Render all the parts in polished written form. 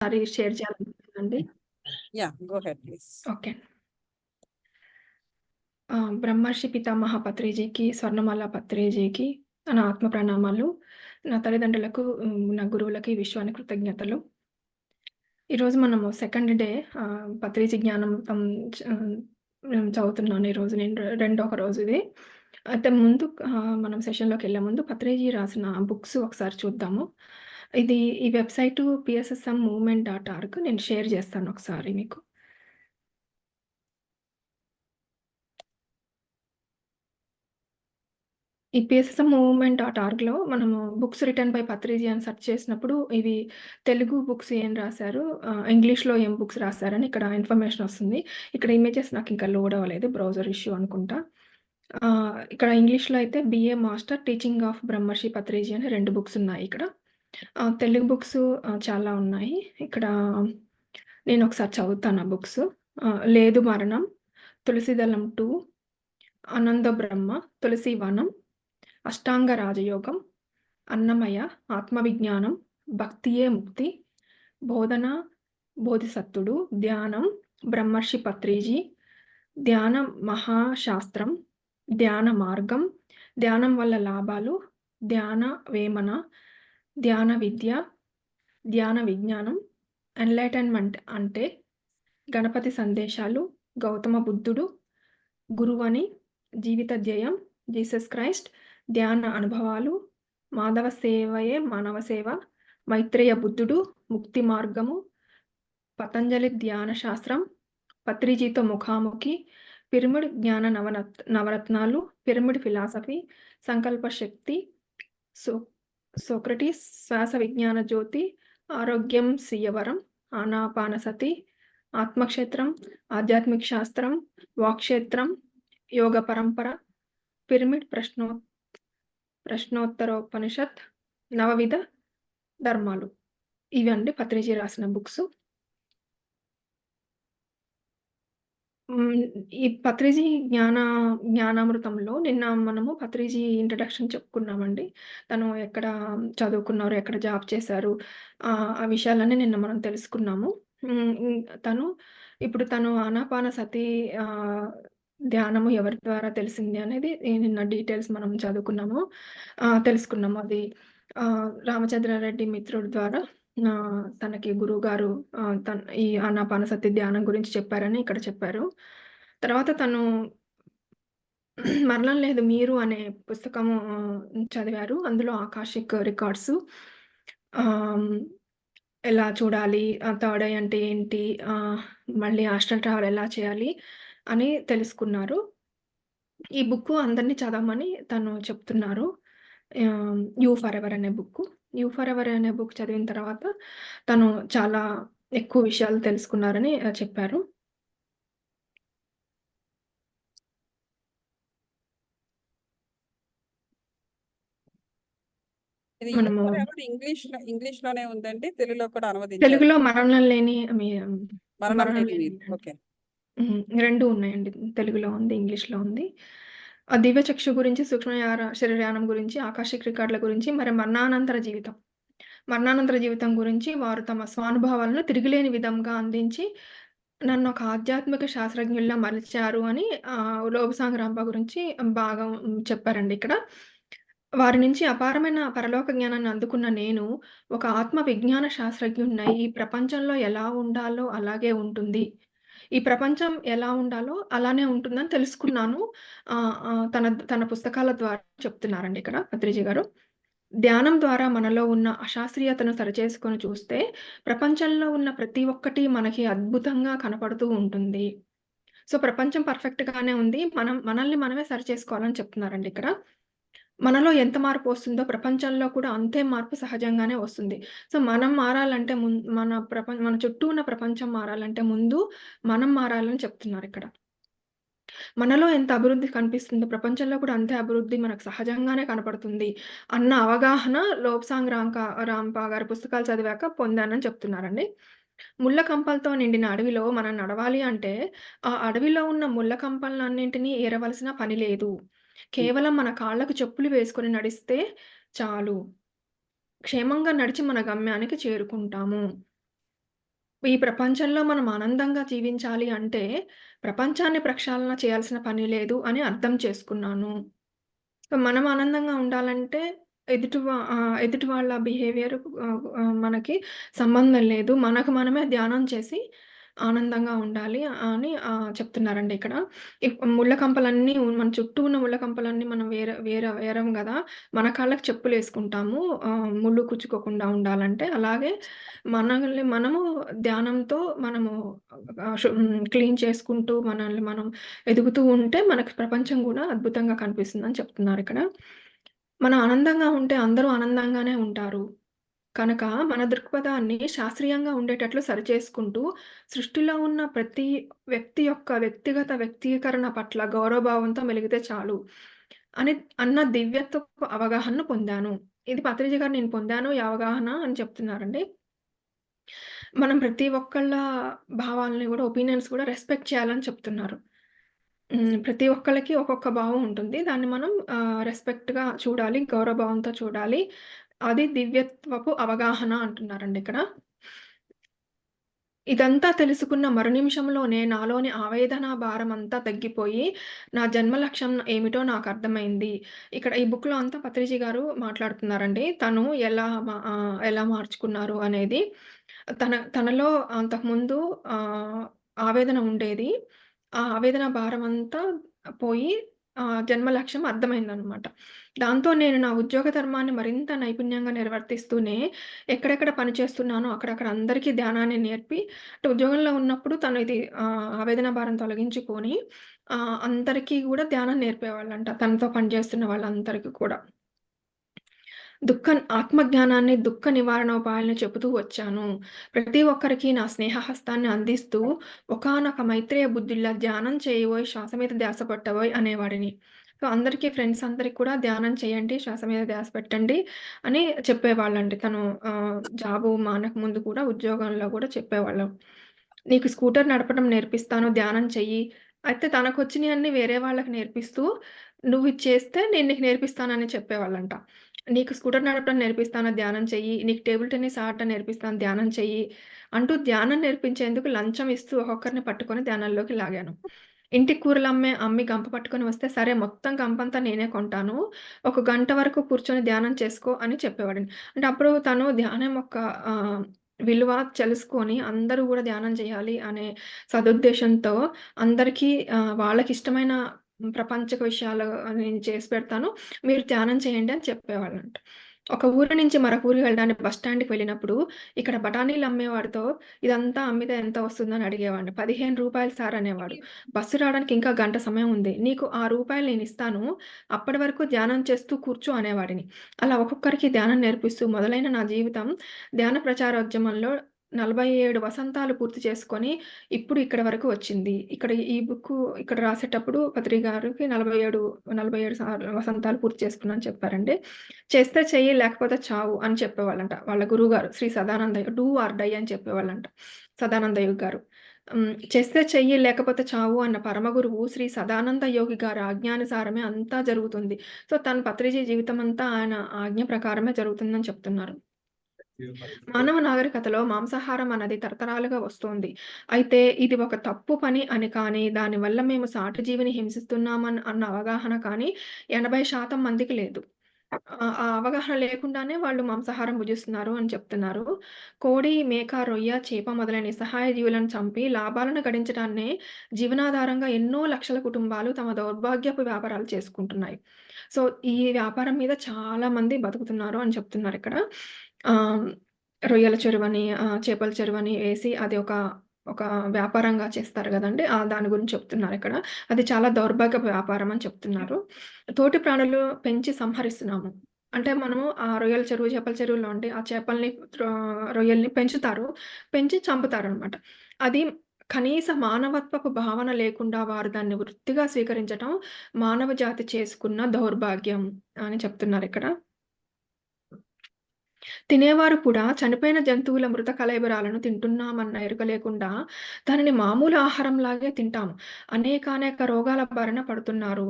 ఒకసారి షేర్ చేయాలనుకుంటున్నానండి. Go ahead please. Okay. Brahmarshi Pitamaha పత్రిజీకి, స్వర్ణమాల పత్రిజీకి నా ఆత్మ ప్రణామాలు. నా తల్లిదండ్రులకు, నా గురువులకి, విశ్వానికి కృతజ్ఞతలు. ఈరోజు మనము సెకండ్ డే పత్రిజీ జ్ఞానామృతం చదువుతున్నాను ఈరోజు నేను. రెండవ రోజు ఇది. అయితే ముందు మనం సెషన్‌లోకెళ్ళే ముందు పత్రిజీ రాసిన బుక్స్ ఒకసారి చూద్దాము. ఈ వెబ్‌సైటు పిఎస్ఎస్ఎం మూవ్‌మెంట్ .org నేను షేర్ చేస్తాను ఒకసారి మీకు. ఈ పిఎస్ఎస్ఎం మూవ్‌మెంట్ .orgలో మనము బుక్స్ రిటెన్ బై పత్రిజీ అని సెర్చ్ చేసినప్పుడు ఇవి తెలుగు బుక్స్ ఏం రాశారు, ఇంగ్లీష్‌లో ఏం బుక్స్ రాశారని ఇక్కడ ఇన్ఫర్మేషన్ వస్తుంది. ఇక్కడ ఇమేజెస్ నాకు ఇంకా లోడ్ అవ్వలేదు. బ్రౌజర్ ఇష్యూ అనుకుంటా. ఇక్కడ ఇంగ్లీష్‌లో అయితే బీఏ మాస్టర్ టీచింగ్ ఆఫ్ బ్రహ్మర్షి పత్రిజీ అని 2 బుక్స్ ఉన్నాయి ఇక్కడ. తెలుగు బుక్స్ చాలా ఉన్నాయి. ఇక్కడ నేను ఒకసారి చదువుతాను ఆ బుక్స్. లేదు మరణం, తులసీదళం 2, ఆనంద బ్రహ్మ, తులసి వనం, అష్టాంగ రాజయోగం, అన్నమయ, ఆత్మవిజ్ఞానం, భక్తియే ముక్తి, బోధన, బోధిసత్తుడు, ధ్యానం, బ్రహ్మర్షి పత్రిజీ, ధ్యాన మహాశాస్త్రం, ధ్యాన మార్గం, ధ్యానం వల్ల లాభాలు, ధ్యాన వేమన, ధ్యాన విద్య, ధ్యాన విజ్ఞానం, ఎన్లైటన్మెంట్ అంటే, గణపతి సందేశాలు, గౌతమ బుద్ధుడు, గురువని, జీవిత ధ్యేయం, జీసస్ క్రైస్ట్, ధ్యాన అనుభవాలు, మాధవ సేవయే మానవ సేవ, మైత్రేయ బుద్ధుడు, ముక్తి మార్గము, పతంజలి ధ్యాన శాస్త్రం, పత్రిజీతో ముఖాముఖి, పిరమిడ్ జ్ఞాన నవరత్నాలు, పిరమిడ్ ఫిలాసఫీ, సంకల్ప శక్తి, సోక్రటీస్, శ్వాస విజ్ఞాన జ్యోతి, ఆరోగ్యం సియవరం, ఆనాపానసతి, ఆత్మక్షేత్రం, ఆధ్యాత్మిక శాస్త్రం, వాక్క్షేత్రం, యోగ పరంపర, పిరమిడ్ ప్రశ్నోత్తరోపనిషత్, నవవిధ ధర్మాలు. ఇవండి పత్రిజీ రాసిన బుక్స్. ఈ పత్రిజీ జ్ఞానామృతంలో నిన్న మనము పత్రిజీ ఇంట్రడక్షన్ చెప్పుకున్నామండి. తను ఎక్కడ చదువుకున్నారు, ఎక్కడ జాబ్ చేశారు, ఆ విషయాలన్నీ నిన్న మనం తెలుసుకున్నాము. ఇప్పుడు తను ఆనాపానసతి ధ్యానము ఎవరి ద్వారా తెలిసింది అనేది నిన్న డీటెయిల్స్ మనం చదువుకున్నాము, తెలుసుకున్నాము. అది రామచంద్రారెడ్డి మిత్రుడి ద్వారా తనకి గురువుగారు ఈ ఆనాపానసతి ధ్యానం గురించి చెప్పారని ఇక్కడ చెప్పారు. తర్వాత తను 'మరణం లేదు మీరు' అనే పుస్తకము చదివారు. అందులో ఆకాషిక్ రికార్డ్స్, ఎలా చూడాలి, థర్డ్ ఐ అంటే ఏంటి, మళ్ళీ ఆస్ట్రల్ ట్రావెల్ ఎలా చేయాలి అని తెలుసుకున్నారు. ఈ బుక్కు అందరిని చదవమని తను చెప్తున్నారు. 'యూ ఫర్ ఎవర్' అనే బుక్కు. 'యూ ఫర్ ఎవర్' అనే బుక్ చదివిన తర్వాత తను చాలా ఎక్కువ విషయాలు తెలుసుకున్నారని చెప్పారు. మనము ఇంగ్లీష్‌లోనే ఉందండి. తెలుగులో కూడా అనువదించారు. తెలుగులో మరణం లేని మరణం లేని మీరు. ఓకే. 2 ఉన్నాయండి. తెలుగులో ఉంది, ఇంగ్లీష్‌లో ఉంది. దివ్యచక్షు గురించి, సూక్ష్మ శరీరయానం గురించి, ఆకాశిక్ రికార్డుల గురించి, మరి మరణానంతర జీవితం గురించి వారు తమ స్వానుభవాలను తిరుగులేని విధంగా అందించి నన్ను ఒక ఆధ్యాత్మిక శాస్త్రజ్ఞుల్లా మలిచారు అని లోబసాంగ్ రాంప గురించి బాగా చెప్పారండి ఇక్కడ. వారి నుంచి అపారమైన పరలోక జ్ఞానాన్ని అందుకున్న నేను ఒక ఆత్మ విజ్ఞాన శాస్త్రజ్ఞుడినై ఈ ప్రపంచంలో ఎలా ఉండాలో అలాగే ఉంటుంది, ఈ ప్రపంచం ఎలా ఉండాలో అలానే ఉంటుందని తెలుసుకున్నాను. తన పుస్తకాల ద్వారా చెప్తున్నారండి ఇక్కడ పత్రిజీ గారు. ధ్యానం ద్వారా మనలో ఉన్న అశాస్త్రీయతను సరిచేసుకొని చూస్తే ప్రపంచంలో ఉన్న ప్రతి ఒక్కటి మనకి అద్భుతంగా కనపడుతూ ఉంటుంది. సో, ప్రపంచం పర్ఫెక్ట్‌గానే ఉంది. మనల్ని మనమే సరిచేసుకోవాలని చెప్తున్నారండి ఇక్కడ. మనలో ఎంత మార్పు వస్తుందో ప్రపంచంలో కూడా అంతే మార్పు సహజంగానే వస్తుంది. సో, మనం మారాలంటే మన చుట్టూ ఉన్న ప్రపంచం మారాలంటే ముందు మనం మారాలని చెప్తున్నారిక్కడ. మనలో ఎంత అభివృద్ధి కనిపిస్తుందో ప్రపంచంలో కూడా అంతే అభివృద్ధి మనకు సహజంగానే కనపడుతుంది అన్న అవగాహన లోబ్సాంగ్ రాంప గారి పుస్తకాలు చదివాక పొందానని చెప్తున్నారండి. ముళ్ళ కంపలతో నిండిన అడవిలో మనం నడవాలి అంటే, ఆ అడవిలో ఉన్న ముళ్ళ కంపలన్నింటినీ ఏరవలసిన పని లేదు. కేవలం మన కాళ్ళకు చెప్పులు వేసుకొని నడిస్తే చాలు. క్షేమంగా నడిచి మన గమ్యానికి చేరుకుంటాము. ఈ ప్రపంచంలో మనం ఆనందంగా జీవించాలి అంటే, ప్రపంచాన్ని ప్రక్షాళన చేయాల్సిన పని లేదు అని అర్థం చేసుకున్నాను. మనం ఆనందంగా ఉండాలంటే ఎదుటి వాళ్ళ బిహేవియర్ మనకి సంబంధం లేదు. మనకు మనమే ధ్యానం చేసి ఆనందంగా ఉండాలి అని చెప్తున్నారండి ఇక్కడ. ముళ్ళ కంపలన్నీ మన చుట్టూ ఉన్న ముళ్ళ కంపలన్నీ మనం వేరం గదా! మన కాళ్ళకి చెప్పులేసుకుంటాము. ముళ్ళు కుచ్చుకోకుండా ఉండాలంటే. అలాగే మనల్ని మనము ధ్యానంతో మనము క్లీన్ చేసుకుంటూ మనల్ని మనం ఎదుగుతూ ఉంటే మనకి ప్రపంచం గూడా అద్భుతంగా కనిపిస్తుందని చెప్తున్నారిక్కడ. మనం ఆనందంగా ఉంటే అందరూ ఆనందంగానే ఉంటారు. కనుక మన దృక్పథాన్ని శాస్త్రీయంగా ఉండేటట్లు సరిచేసుకుంటూ, సృష్టిలో ఉన్న ప్రతి వ్యక్తి యొక్క వ్యక్తిగత వ్యక్తీకరణ పట్ల గౌరవభావంతో మెలిగితే చాలు అని అన్న దివ్యత్వపు అవగాహనను పొందాను. ఇది పత్రిజీ గారు నేను పొందాను ఈ అవగాహన అని చెప్తున్నారండి. మనం ప్రతి ఒక్కళ్ళ భావాల్ని గూడా, ఒపీనియన్స్ గూడా రెస్పెక్ట్ చేయాలని చెప్తున్నారు. ప్రతి ఒక్కళ్ళకి ఒక్కొక్క భావం ఉంటుంది. దాన్ని మనం రెస్పెక్ట్‌గా చూడాలి. గౌరవభావంతో చూడాలి. అది దివ్యత్వపు అవగాహన అంటున్నారండి ఇక్కడ. ఇదంతా తెలుసుకున్న మరు నిమిషంలోనే నాలోని ఆవేదన భారమంతా తగ్గిపోయి, నా జన్మ లక్ష్యం ఏమిటో నాకర్థమైంది. ఇక్కడ ఈ బుక్‌లో అంతా పత్రిజీ గారు మాట్లాడుతున్నారండి. తను ఎలా మార్చుకున్నారు అనేది. తనలో అంతకుముందు ఆవేదన ఉండేది. ఆ ఆవేదన భారమంతా పోయి జన్మ లక్ష్యం అర్థమైందనమాట. దాంతో నేను నా ఉద్యోగ ధర్మాన్ని మరింత నైపుణ్యంగా నిర్వర్తిస్తూనే ఎక్కడెక్కడ పని చేస్తున్నానో అక్కడక్కడ అందరికీ ధ్యానాన్ని నేర్పి అంటే ఉద్యోగంలో ఉన్నప్పుడు తను ఇది ఆవేదన భారం తొలగించుకొని అందరికీ గూడా ధ్యానం నేర్పేవాళ్ళంట. తనతో పనిచేస్తున్న వాళ్ళందరికీ కూడా. ఆత్మజ్ఞానాన్ని, దుఃఖ నివారణోపాయాలను చెబుతూ వచ్చాను. ప్రతి ఒక్కరికి నా స్నేహహస్తాన్ని అందిస్తూ ఒకానొక మైత్రేయ బుద్ధుల్లా ధ్యానం చేయవోయ్, శ్వాస మీద ధ్యాస పెట్టవోయ్ అనేవాడిని. సో, అందరికీ ఫ్రెండ్స్ అందరికి కూడా ధ్యానం చేయండి, శ్వాస మీద ధ్యాస పెట్టండి అని చెప్పేవాళ్ళండి. తను జాబు మానక ముందు కూడా ఉద్యోగంలో గూడా చెప్పేవాళ్ళు. నీకు స్కూటర్ నడపడం నేర్పిస్తాను, ధ్యానం చెయ్యి. అయితే తనకొచ్చినియన్నీ వేరే వాళ్ళకి నేర్పిస్తూ, నువ్విది చేస్తే నేను నీకు నేర్పిస్తానని చెప్పేవాళ్ళంట. నీకు స్కూటర్ నడపడం నేర్పిస్తాను, ధ్యానం చెయ్యి. నీకు టేబుల్ టెన్నిస్ ఆడటం నేర్పిస్తాను, ధ్యానం చెయ్యి. అంటూ ధ్యానం నేర్పించేందుకు లంచం ఇస్తూ ఒక్కొక్కరిని పట్టుకొని ధ్యానంలోకి లాగాను. ఇంటికి అమ్మి గంప పట్టుకొని వస్తే, సరే మొత్తం గంపంతా నేనే కొంటాను. ఒక గంట వరకు కూర్చొని ధ్యానం చేసుకో అని చెప్పేవాడండి. అంటే అప్పుడు తను ధ్యానం యొక్క ఆహ్, విలువ తెలుసుకొని అందరూ గూడా ధ్యానం చేయాలి అనే సదుద్దేశంతో అందరికీ వాళ్ళకిష్టమైన ప్రపంచక విషయాలు నేను చేసి పెడతాను. మీరు ధ్యానం చేయండి అని చెప్పేవాళ్ళంట. ఒక ఊరి నుంచి మరొక ఊరికి వెళ్ళడానికి బస్ స్టాండ్‌కి వెళ్ళినప్పుడు, ఇక్కడ బఠానీలు అమ్మేవాడితో ఇదంతా అమ్మితే ఎంత వస్తుందని అడిగేవాడిని. "రూ. 15 సార్" అనేవాడు. "బస్సు రావడానికి ఇంకా గంట సమయం ఉంది. నీకు ఆ రూపాయలు నేనిస్తాను. అప్పటి వరకు ధ్యానం చేస్తూ కూర్చో" అనేవాడిని. అలా ఒక్కొక్కరికి ధ్యానం నేర్పిస్తూ మొదలైన నా జీవితం ధ్యాన ప్రచారోద్యమంలో 47 వసంతాలు పూర్తి చేసుకొని, ఇప్పుడు ఇక్కడి వరకు వచ్చింది. ఇక్కడ రాసేటప్పుడు పత్రి గారికి 47 వసంతాలు పూర్తి చేసుకున్నా అని చెప్పారండి. చేస్తే చెయ్యి లేకపోతే చావు అని చెప్పేవాళ్ళంట. వాళ్ళ గురువుగారు Shri Sadanandayya. Do or die అని చెప్పేవాళ్ళంట. సదానందయ్య గారు. చేస్తే చెయ్యి లేకపోతే చావు అన్న పరమ గురువు శ్రీ సదానంద యోగి గారి ఆజ్ఞానుసారమే అంతా జరుగుతుంది. సో, తను పత్రిజీ జీవితమంతా ఆయన ఆజ్ఞ ప్రకారమే జరుగుతుందని చెప్తున్నారు. మానవ నాగరికతలో మాంసాహారం అన్నది తరతరాలుగా వస్తోంది. అయితే ఇది ఒక తప్పు పని అని కానీ, దానివల్ల మేము సాటి జీవిని అన్న అవగాహన కానీ 80% మందికి లేదు. ఆ అవగాహన లేకుండానే వాళ్ళు మాంసాహారం భుజిస్తున్నారు అని చెప్తున్నారు. కోడి, మేక, రొయ్య, చేప మొదలైన నిస్సహాయ జీవులను చంపి లాభాలను గడించడాన్నే జీవనాధారంగా ఎన్నో లక్షల కుటుంబాలు తమ దౌర్భాగ్యపు వ్యాపారాలు చేసుకుంటున్నాయి. సో, ఈ వ్యాపారం మీద చాలా మంది బతుకుతున్నారు అని చెప్తున్నారిక్కడ. ఆహ్, రొయ్యల చెరువని, చేపల చెరువని వేసి అది ఒక వ్యాపారంగా చేస్తారు గదండీ! దాని గురించి చెప్తున్నారిక్కడ. అది చాలా దౌర్భాగ్యపు వ్యాపారం అని చెప్తున్నారు. తోటి ప్రాణులు పెంచి సంహరిస్తున్నాము. అంటే మనము ఆ రొయ్యల చెరువు, చేపల చెరువులో ఉండి ఆ చేపల్ని, రొయ్యల్ని పెంచుతారు. పెంచి చంపుతారనమాట. అది కనీస మానవత్వపు భావన లేకుండా వారు దాన్ని వృత్తిగా స్వీకరించటం మానవ జాతి చేసుకున్న దౌర్భాగ్యం అని చెప్తున్నారిక్కడ. తినేవారు కూడా చనిపోయిన జంతువుల మృత కళేబరాలను తింటున్నామన్న ఎరుక లేకుండా దానిని మామూలు ఆహారంలాగే తింటాము. అనేకానేక రోగాల బారిన పడుతున్నారు.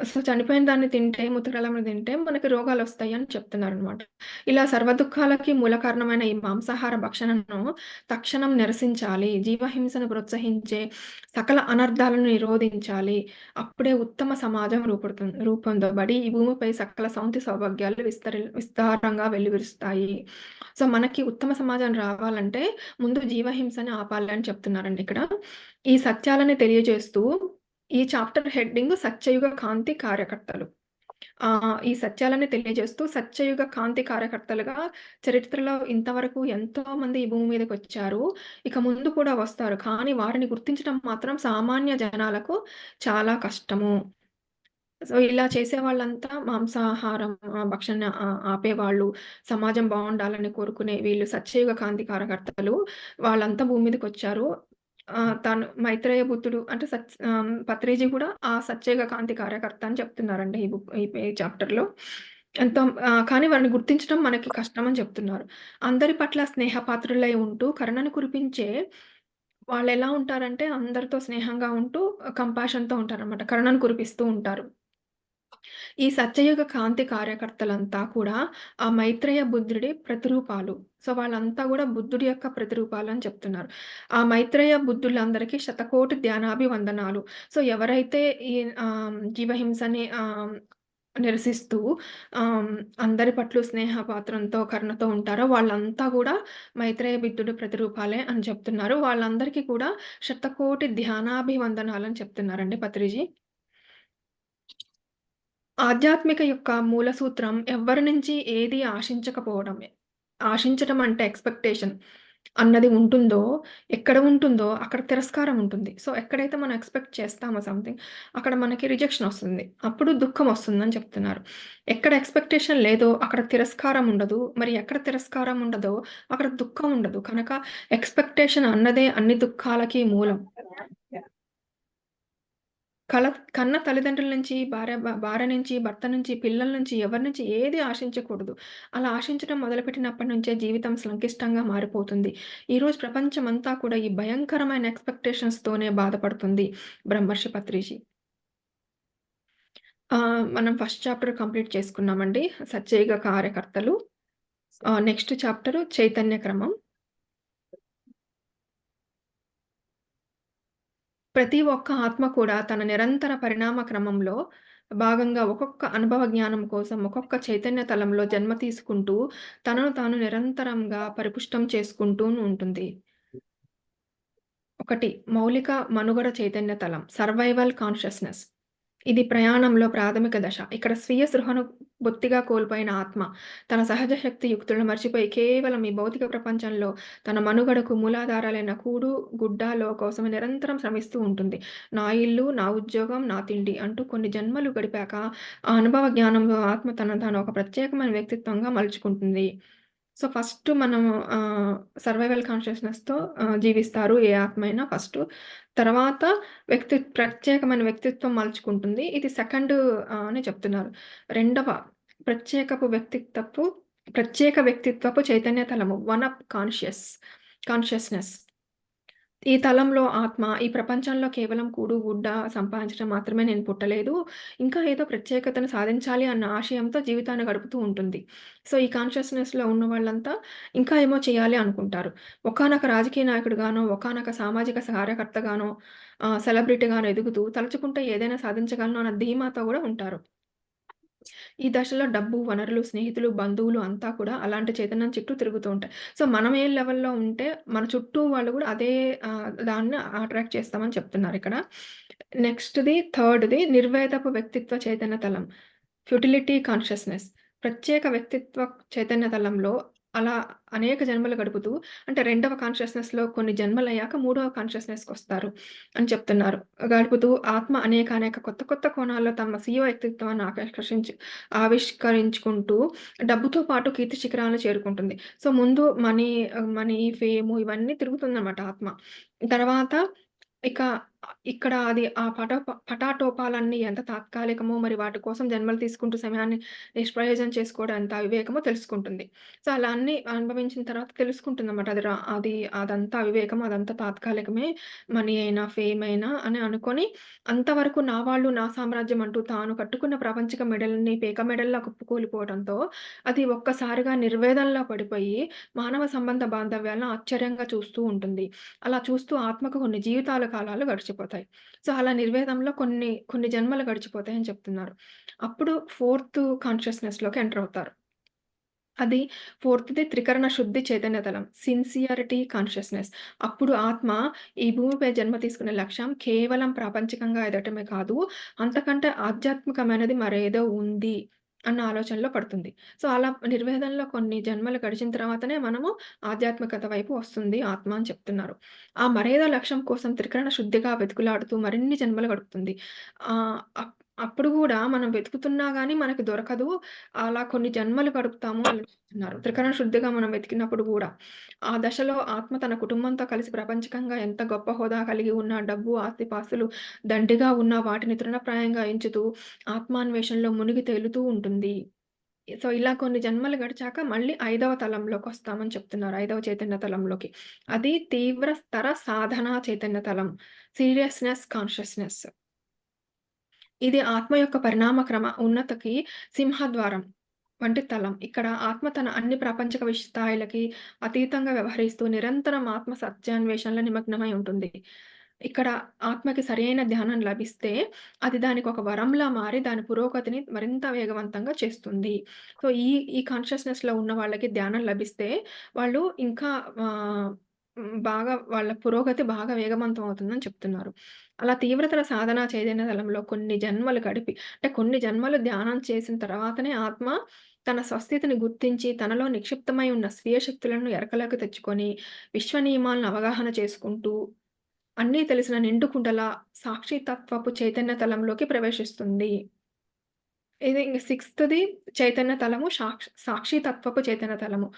సో, చనిపోయిన దాన్ని తింటే, ముతకలమని తింటే మనకి రోగాలొస్తాయి అని చెప్తున్నారనమాట. ఇలా సర్వదుఃఖాలకి మూల కారణమైన ఈ మాంసాహార భక్షణను తక్షణం నిరసించాలి. జీవహింసను ప్రోత్సహించే సకల అనర్థాలను నిరోధించాలి. అప్పుడే ఉత్తమ సమాజం రూపొందబడి ఈ భూమిపై సకల శాంతి సౌభాగ్యాలు విస్తారంగా వెల్లివిరుస్తాయి. సో, మనకి ఉత్తమ సమాజం రావాలంటే ముందు జీవహింసని ఆపాలి అని చెప్తున్నారండి ఇక్కడ. ఈ సత్యాలని తెలియజేస్తూ ఈ చాప్టర్ హెడ్డింగ్ సత్యయుగ కాంతి కార్యకర్తలు. ఈ సత్యాలని తెలియజేస్తూ సత్యయుగ కాంతి కార్యకర్తలుగా చరిత్రలో ఇంతవరకు ఎంతోమంది ఈ భూమి మీదకొచ్చారు. ఇక ముందు కూడా వస్తారు. కానీ వారిని గుర్తించడం మాత్రం సామాన్య జనాలకు చాలా కష్టము. సో, ఇలా చేసేవాళ్ళంతా మాంసాహారం భక్షణ ఆపేవాళ్ళు, సమాజం బావుండాలని కోరుకునే వీళ్ళు సత్యయుగ కాంతి కార్యకర్తలు. వాళ్ళంతా భూమి మీదకొచ్చారు. తను మైత్రేయ బుద్ధుడు అంటే పత్రిజీ కూడా ఆ సత్యయుగ కాంతి కార్యకర్త అని చెప్తున్నారండి ఈ చాప్టర్‌లో. ఎంతో కానీ వారిని గుర్తించడం మనకి కష్టమని చెప్తున్నారు. అందరి పట్ల స్నేహపాత్రులై ఉంటూ కరుణను కురిపించే వాళ్ళెలా ఉంటారంటే అందరితో స్నేహంగా ఉంటూ కంపాషన్‌తో ఉంటారనమాట. కరుణను కురిపిస్తూ ఉంటారు. ఈ సత్యయుగ కాంతి కార్యకర్తలంతా కూడా ఆ మైత్రేయ బుద్ధుడి ప్రతిరూపాలు. సో, వాళ్ళంతా గూడా బుద్ధుడి యొక్క ప్రతిరూపాలని చెప్తున్నారు. ఆ మైత్రేయ బుద్ధులందరికీ శతకోటి ధ్యానాభివందనాలు. సో, ఎవరైతే ఈ జీవహింసని నిరసిస్తూ ఆహ్, అందరి పట్ల స్నేహపాత్రంతో, కరుణతో ఉంటారో వాళ్ళంతా గూడా మైత్రేయ బుద్ధుడి ప్రతిరూపాలే అని చెప్తున్నారు. వాళ్ళందరికీ కూడా శతకోటి ధ్యానాభివందనాలని చెప్తున్నారండి పత్రిజీ. ఆధ్యాత్మిక యొక్క మూల సూత్రం ఎవ్వరి నుంచి ఏది ఆశించకపోవడమే. ఆశించటం అంటే ఎక్స్‌పెక్టేషన్ అన్నది ఉంటుందో, ఎక్కడ ఉంటుందో అక్కడ తిరస్కారం ఉంటుంది. సో, ఎక్కడైతే మనం ఎక్స్‌పెక్ట్ చేస్తామో సంథింగ్ అక్కడ మనకి రిజెక్షన్ ఒస్తుంది. అప్పుడు దుఃఖం ఒస్తుందని చెప్తున్నారు. ఎక్కడ ఎక్స్‌పెక్టేషన్ లేదో అక్కడ తిరస్కారం ఉండదు. మరి ఎక్కడ తిరస్కారం ఉండదో అక్కడ దుఃఖం ఉండదు. కనుక ఎక్స్‌పెక్టేషన్ అన్నదే అన్ని దుఃఖాలకి మూలం. కన్న తల్లిదండ్రుల నుంచి, భార్య నుంచి, భర్త నుంచి, పిల్లల నుంచి, ఎవరి నుంచి ఏది ఆశించకూడదు. అలా ఆశించడం మొదలుపెట్టినప్పటి నుంచే జీవితం సంక్లిష్టంగా మారిపోతుంది. ఈరోజు ప్రపంచమంతా కూడా ఈ భయంకరమైన ఎక్స్‌పెక్టేషన్స్‌తోనే బాధపడుతుంది. బ్రహ్మర్షి పత్రిజీ. మనం ఫస్ట్ చాప్టర్ కంప్లీట్ చేసుకున్నామండి. సత్యయుగ కార్యకర్తలు. నెక్స్ట్ చాప్టరు చైతన్య క్రమం. ప్రతి ఒక్క ఆత్మ కూడా తన నిరంతర పరిణామ క్రమంలో భాగంగా ఒక్కొక్క అనుభవ జ్ఞానం కోసం ఒక్కొక్క చైతన్య తలంలో జన్మ తీసుకుంటూ తనను తాను నిరంతరంగా పరిపుష్టం చేసుకుంటూ ఉంటుంది. ఒకటి మౌలిక మనుగడ చైతన్య తలం సర్వైవల్ కాన్షియస్‌నెస్. ఇది ప్రయాణంలో ప్రాథమిక దశ. ఇక్కడ స్వీయ స్పృహను బొత్తిగా కోల్పోయిన ఆత్మ, తన సహజ శక్తి యుక్తులను మర్చిపోయి కేవలం ఈ భౌతిక ప్రపంచంలో తన మనుగడకు మూలాధారాలైన కూడు, గుడ్డ కోసమే నిరంతరం శ్రమిస్తూ ఉంటుంది. నా ఇల్లు, నా ఉద్యోగం, నా తిండి అంటూ కొన్ని జన్మలు గడిపాక ఆ అనుభవ జ్ఞానంలో ఆత్మ తనను తాను ఒక ప్రత్యేకమైన వ్యక్తిత్వంగా మలుచుకుంటుంది. సో, ఫస్ట్ మనము సర్వైవల్ కాన్షియస్‌నెస్‌తో జీవిస్తారు ఏ ఆత్మ అయినా ఫస్టు. తర్వాత ప్రత్యేకమైన వ్యక్తిత్వం మలుచుకుంటుంది. ఇది సెకండ్ అని చెప్తున్నారు. రెండవ ప్రత్యేక వ్యక్తిత్వపు చైతన్య తలము వన్ అప్ కాన్షియస్‌నెస్. ఈ తలంలో ఆత్మ ఈ ప్రపంచంలో కేవలం కూడు, గుడ్డ సంపాదించడం మాత్రమే నేను పుట్టలేదు. ఇంకా ఏదో ప్రత్యేకతను సాధించాలి అన్న ఆశయంతో జీవితాన్ని గడుపుతూ ఉంటుంది. సో, ఈ కాన్షియస్‌నెస్‌లో ఉన్న వాళ్ళంతా ఇంకా ఏమో చేయాలి అనుకుంటారు. ఒకానొక రాజకీయ నాయకుడిగానో, ఒకానొక సామాజిక కార్యకర్తగానో, సెలబ్రిటీగానో ఎదుగుతూ తలుచుకుంటే ఏదైనా సాధించగలను అన్న ధీమాతో గూడా ఉంటారు. ఈ దశలో డబ్బు, వనరులు, స్నేహితులు, బంధువులు అంతా కూడా అలాంటి చైతన్యం చుట్టూ తిరుగుతూ ఉంటాయి. సో, మనం ఏ లెవెల్‌లో ఉంటే మన చుట్టూ వాళ్ళు గూడా అదే దాన్ని అట్రాక్ట్ చేస్తామని చెప్తున్నారిక్కడ. థర్డ్‌ది నిర్వేదపు వ్యక్తిత్వ చైతన్య తలం. Futility consciousness. ప్రత్యేక వ్యక్తిత్వ చైతన్య తలంలో అలా అనేక జన్మలు గడుపుతూ అంటే రెండవ కాన్షియస్‌నెస్‌లో కొన్ని జన్మలయ్యాక మూడవ కాన్షియస్‌నెస్‌కొస్తారు అని చెప్తున్నారు. గడుపుతూ ఆత్మ అనేక కొత్త కొత్త కోణాల్లో తమ స్వీయ వ్యక్తిత్వాన్ని ఆవిష్కరించుకుంటూ డబ్బుతో పాటు కీర్తి శిఖరాలను చేరుకుంటుంది. సో, ముందు మనీ, ఫేము ఇవన్నీ తిరుగుతుందనమాట ఆత్మ. తర్వాత ఇక ఇక్కడ అది ఆ పటాటోపాలన్నీ ఎంత తాత్కాలికమో, మరి వాటి కోసం జన్మలు తీసుకుంటూ సమయాన్ని నిష్ప్రయోజనం చేసుకోవడం ఎంత అవివేకమో తెలుసుకుంటుంది. సో, అలా అన్నీ అనుభవించిన తర్వాత తెలుసుకుంటుందన్నమాట. అది అదంతా అవివేకం, అదంతా తాత్కాలికమే. మనీ అయినా, ఫేమ్ అయినా అని అనుకోని అంతవరకు నా వాళ్ళు, నా సామ్రాజ్యం అంటూ తాను కట్టుకున్న ప్రాపంచిక మెడల్ని పేక మెడల్లా కుప్పకూలిపోవడంతో అది ఒక్కసారిగా నిర్వేదంలో పడిపోయి మానవ సంబంధ బాంధవ్యాలను ఆశ్చర్యంగా చూస్తూ ఉంటుంది. అలా చూస్తూ ఆత్మకు కొన్ని జీవితాల కాలాలు గడిచిపోతాయి. సో, అలా నిర్వేదంలో కొన్ని జన్మలు గడిచిపోతాయని చెప్తున్నారు. అప్పుడు ఫోర్త్ కాన్షియస్‌నెస్‌లోకి ఎంటర్ అవుతారు. అది ఫోర్త్‌ది త్రికరణ శుద్ధి చైతన్య తలం. Sincerity consciousness. అప్పుడు ఆత్మ ఈ భూమిపై జన్మ తీసుకునే లక్ష్యం కేవలం ప్రాపంచికంగా ఎదగటమే కాదు, అంతకంటే ఆధ్యాత్మికమైనది మరేదో ఉంది అన్న ఆలోచనలో పడుతుంది. సో, అలా నిర్వేదంలో కొన్ని జన్మలు గడిచిన తర్వాతనే మనము ఆధ్యాత్మికత వైపు వస్తుంది ఆత్మ అని చెప్తున్నారు. ఆ మరేదో లక్ష్యం కోసం త్రికరణ శుద్ధిగా వెతుకులాడుతూ మరిన్ని జన్మలు గడుపుతుంది. ఆహ్, అప్ అప్పుడు గూడా మనం వెతుకుతున్నా గాని మనకి దొరకదు. అలా కొన్ని జన్మలు గడుపుతాము అని చెప్తున్నారు. త్రికరణ శుద్ధిగా మనం వెతికినప్పుడు గూడా. ఆ దశలో ఆత్మ తన కుటుంబంతో కలిసి ప్రపంచకంగా ఎంత గొప్ప హోదా కలిగి ఉన్నా, డబ్బు, ఆస్తిపాస్తులు దండిగా ఉన్నా వాటిని తృణప్రాయంగా ఎంచుతూ ఆత్మాన్వేషణలో మునిగి తేలుతూ ఉంటుంది. సో, ఇలా కొన్ని జన్మలు గడిచాక మళ్ళీ ఐదవ తలంలోకొస్తామని చెప్తున్నారు. ఐదవ చైతన్య తలంలోకి. అది తీవ్రతర సాధనా చైతన్య తలం. Seriousness consciousness. ఇది ఆత్మ యొక్క పరిణామ ఉన్నతికి సింహద్వారం వంటి తలం. ఇక్కడ ఆత్మ తన అన్ని ప్రాపంచిక స్థాయిలకి అతీతంగా వ్యవహరిస్తూ నిరంతరం ఆత్మ సత్యాన్వేషణలో నిమగ్నమై ఉంటుంది. ఇక్కడ ఆత్మకి సరైన ధ్యానం లభిస్తే అది దానికొక వరంలా మారి దాని పురోగతిని మరింత వేగవంతంగా చేస్తుంది. సో, ఈ కాన్షియస్‌నెస్‌లో ఉన్న వాళ్ళకి ధ్యానం లభిస్తే వాళ్ళు ఇంకా బాగా వాళ్ళ పురోగతి బాగా వేగవంతం అవుతుందని చెప్తున్నారు. అలా తీవ్రతర సాధనా చైతన్య తలంలో కొన్ని జన్మలు గడిపి అంటే కొన్ని జన్మలు ధ్యానం చేసిన తర్వాతనే ఆత్మ తన స్వస్థితిని గుర్తించి తనలో నిక్షిప్తమై ఉన్న స్వీయ శక్తులను ఎరకలోకి తెచ్చుకొని విశ్వ నియమాలను అవగాహన చేసుకుంటూ అన్నీ తెలిసిన నిండు కుండల సాక్షితత్వపు చైతన్య తలంలోకి ప్రవేశిస్తుంది. ఇది ఇంక సిక్స్త్‌ది చైతన్య తలము సాక్షి తత్వపు చైతన్య తలము.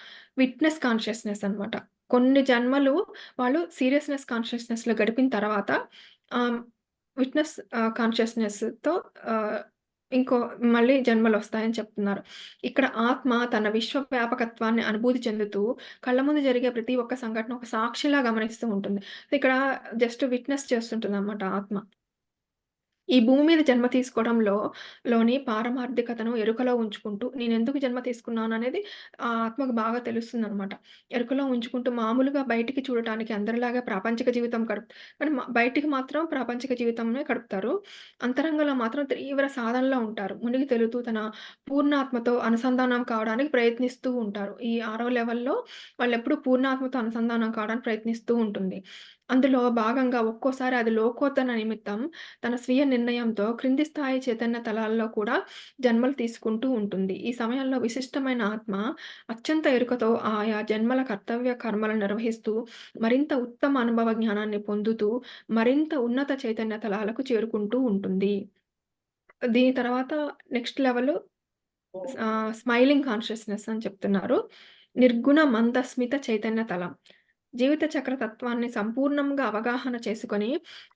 విట్నెస్ కాన్షియస్‌నెస్ అన్నమాట. కొన్ని జన్మలు వాళ్ళు సీరియస్‌నెస్ కాన్షియస్‌నెస్‌లో గడిపిన తర్వాత ఆహ్, విట్నెస్ కాన్షియస్‌నెస్‌తో ఆహ్, ఇంకో మళ్ళీ జన్మలొస్తాయని చెప్తున్నారు. ఇక్కడ ఆత్మ తన విశ్వ వ్యాపకత్వాన్ని అనుభూతి చెందుతూ కళ్ళ ముందు జరిగే ప్రతి ఒక్క సంఘటన ఒక సాక్షిలా గమనిస్తూ ఉంటుంది. ఇక్కడ జస్ట్ విట్నెస్ చేస్తుంటుందన్నమాట ఆత్మ. ఈ భూమి మీద జన్మ తీసుకోవడంలో లోని పారమార్థికతను ఎరుకలో ఉంచుకుంటూ, నేనెందుకు జన్మ తీసుకున్నాననేది ఆ ఆత్మకు బాగా తెలుస్తుందనమాట. ఎరుకలో ఉంచుకుంటూ మామూలుగా బయటికి చూడటానికి అందరిలాగా ప్రాపంచిక జీవితం కానీ బయటికి మాత్రం ప్రాపంచిక జీవితమే గడుపుతారు. అంతరంగంలో మాత్రం తీవ్ర సాధనలో ఉంటారు. మునిగి తేలుతూ తన పూర్ణాత్మతో అనుసంధానం కావడానికి ప్రయత్నిస్తూ ఉంటారు. ఈ ఆరో లెవెల్‌లో వాళ్ళెప్పుడు పూర్ణాత్మతో అనుసంధానం కావడానికి ప్రయత్నిస్తూ ఉంటుంది. అందులో భాగంగా ఒక్కోసారి అది లోకోత్తర నిమిత్తం తన స్వీయ నిర్ణయంతో క్రింది స్థాయి చైతన్య తలాల్లో కూడా జన్మలు తీసుకుంటూ ఉంటుంది. ఈ సమయంలో విశిష్టమైన ఆత్మ అత్యంత ఎరుకతో ఆయా జన్మల కర్తవ్య కర్మలను నిర్వహిస్తూ, మరింత ఉత్తమ అనుభవ జ్ఞానాన్ని పొందుతూ, మరింత ఉన్నత చైతన్య తలాలకు చేరుకుంటూ ఉంటుంది. దీని తర్వాత నెక్స్ట్ లెవెలు స్మైలింగ్ కాన్షియస్‌నెస్ అని చెప్తున్నారు. నిర్గుణ మందస్మిత చైతన్య తలం. జీవిత చక్ర తత్వాన్ని సంపూర్ణంగా అవగాహన చేసుకొని,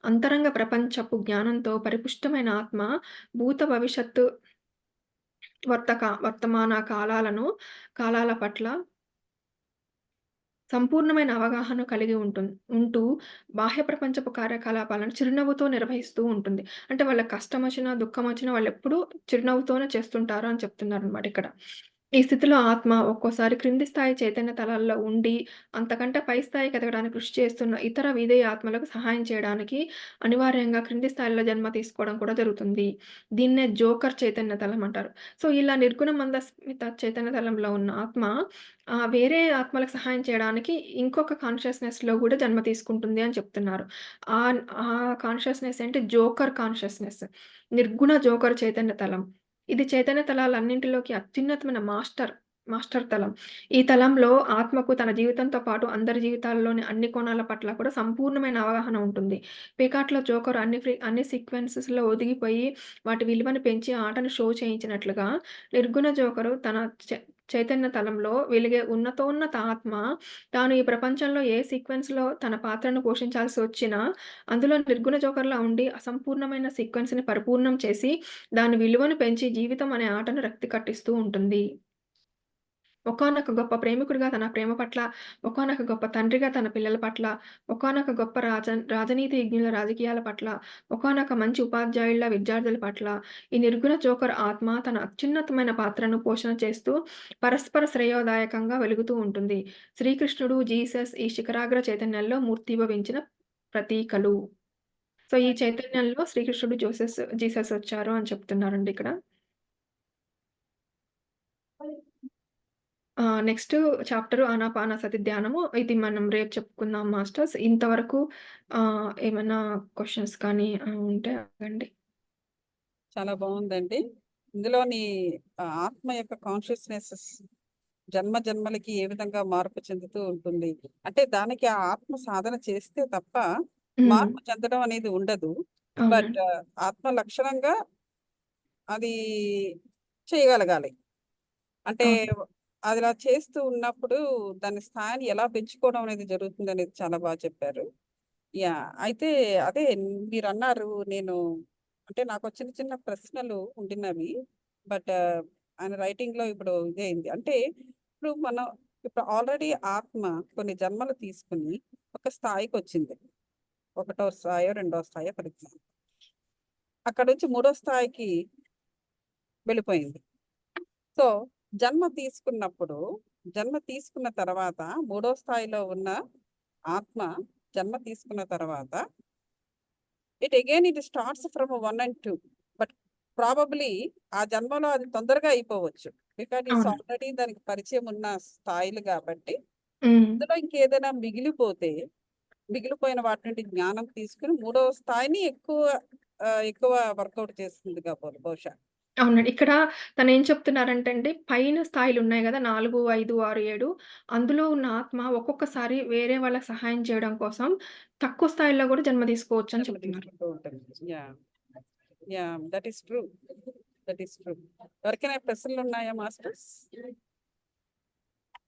అంతరంగ ప్రపంచపు జ్ఞానంతో పరిపుష్టమైన ఆత్మ భూత భవిష్యత్తు వర్తమాన కాలాల పట్ల సంపూర్ణమైన అవగాహన కలిగి ఉంటూ బాహ్య ప్రపంచపు కార్యకలాపాలను చిరునవ్వుతో నిర్వహిస్తూ ఉంటుంది. అంటే వాళ్ళకి కష్టమొచ్చినా, దుఃఖమొచ్చినా వాళ్ళెప్పుడూ చిరునవ్వుతోనే చేస్తుంటారు అని చెప్తున్నారనమాట ఇక్కడ. ఈ స్థితిలో ఆత్మ ఒక్కోసారి క్రింది స్థాయి చైతన్య తలాల్లో ఉండి, అంతకంటే పై స్థాయికి ఎదగడానికి కృషి చేస్తున్న ఇతర విధేయ ఆత్మలకు సహాయం చేయడానికి అనివార్యంగా క్రింది స్థాయిలో జన్మ తీసుకోవడం కూడా జరుగుతుంది. దీన్నే జోకర్ చైతన్య తలం అంటారు. సో, ఇలా నిర్గుణ మందస్మిత చైతన్య తలంలో ఉన్న ఆత్మ వేరే ఆత్మలకు సహాయం చేయడానికి ఇంకొక కాన్షియస్‌నెస్‌లో గూడా జన్మ తీసుకుంటుంది అని చెప్తున్నారు. ఆ కాన్షియస్‌నెస్ ఏంటి జోకర్ కాన్షియస్‌నెస్. నిర్గుణ జోకర్ చైతన్య తలం. ఇది చైతన్య తలాలన్నింటిలోకి అత్యున్నతమైన మాస్టర్ తలం. ఈ తలంలో ఆత్మకు తన జీవితంతో పాటు అందరి జీవితాల్లోని అన్ని కోణాల పట్ల కూడా సంపూర్ణమైన అవగాహన ఉంటుంది. పేకాట్లో జోకర్ అన్ని సీక్వెన్సెస్‌లో ఒదిగిపోయి వాటి విలువను పెంచి ఆటను షో చేయించినట్లుగా నిర్గుణ జోకరు చైతన్య తలంలో వెలిగే ఉన్నతోన్నత ఆత్మ తాను ఈ ప్రపంచంలో ఏ సీక్వెన్స్‌లో తన పాత్రను పోషించాల్సి వచ్చినా, అందులో నిర్గుణ జోకర్‌లా ఉండి అసంపూర్ణమైన సీక్వెన్స్‌ని పరిపూర్ణం చేసి, దాని విలువను పెంచి జీవితం అనే ఆటను రక్తి కట్టిస్తూ ఉంటుంది. ఒకానొక గొప్ప ప్రేమికుడిగా తన ప్రేమ పట్ల, ఒకానొక గొప్ప తండ్రిగా తన పిల్లల పట్ల, ఒకానొక గొప్ప రాజనీతిజ్ఞుల రాజకీయాల పట్ల, ఒకానొక మంచి ఉపాధ్యాయుల విద్యార్థుల పట్ల, ఈ నిర్గుణ జోకర్ ఆత్మ తన అత్యున్నతమైన పాత్రను పోషణ చేస్తూ పరస్పర శ్రేయోదాయకంగా వెలుగుతూ ఉంటుంది. శ్రీకృష్ణుడు, జీసస్ ఈ శిఖరాగ్ర చైతన్యంలో మూర్తీభవించిన ప్రతీకలు. సో, ఈ చైతన్యంలో శ్రీకృష్ణుడు, జీసస్ వచ్చారు అని చెప్తున్నారండి ఇక్కడ. నెక్స్ట్ చాప్టరు ఆనాపానసతి ధ్యానము. ఇది మనం రేపు చెప్పుకుందాం మాస్టర్స్. ఇంతవరకు ఏమన్నా క్వెషన్స్ కానీ ఉంటే అడగండి. చాలా బాగుందండి. ఇందులోని ఆత్మ యొక్క కాన్షియస్నెస్ జన్మ జన్మలకి ఏ విధంగా మార్పు చెందుతూ ఉంటుంది. అంటే దానికి ఆ ఆత్మ సాధన చేస్తే తప్ప హ్మ్. మార్పు చెందడం అనేది ఉండదు. బట్ అవునండి. ఆత్మ లక్షణంగా అది చేయగలగాలి. అంటే అవును. అది అలా చేస్తూ ఉన్నప్పుడు దాని స్థాయిని ఎలా పెంచుకోవడం అనేది జరుగుతుందనేది చాలా బాగా చెప్పారు. యాహ్! అయితే అదే మీరన్నారు అంటే నాకు చిన్న చిన్న ప్రశ్నలు ఉండినవి. బట్ ఆయన రైటింగ్‌లో ఇప్పుడు ఇదే అయింది. అంటే ఇప్పుడు ఆల్రెడీ ఆత్మ కొన్ని జన్మలు తీసుకొని ఒక స్థాయికొచ్చింది. ఒకటో స్థాయో, రెండో స్థాయో ఫర్ ఎగ్జాంపుల్. అక్కడి నుంచి మూడో స్థాయికి వెళ్ళిపోయింది. సో, జన్మ తీసుకున్న తర్వాత మూడో స్థాయిలో ఉన్న ఆత్మ జన్మ తీసుకున్న తర్వాత it starts from 1 and 2. But probably ఆ జన్మలో అది తొందరగా అయిపోవచ్చు. బికాజ్ ఇట్స్ అవును. ఆల్రెడీ దానికి పరిచయం ఉన్న స్థాయిలు కాబట్టి, హ్మ్. అందులో ఇంకేదైనా మిగిలిపోయిన వాటి నుండి జ్ఞానం తీసుకొని మూడవ స్థాయిని ఎక్కువ వర్కౌట్ చేస్తుంది బహుశా. అవునండి. ఇక్కడ తనేం చెప్తున్నారంటే అండి, పైన స్థాయిలున్నాయి గదా! 4, 5, 6, 7 అందులో ఉన్న ఆత్మ ఒక్కొక్కసారి వేరే వాళ్ళకి సహాయం చేయడం కోసం తక్కువ స్థాయిలో గూడా జన్మ తీసుకోవచ్చని జన్మ చెప్తున్నారు. తీసుకుంటూ ఉంటుంది. Yeah! Yeah! That is true. That is true. ఎవరికైనా ప్రశ్నలున్నాయా మాస్టర్స్?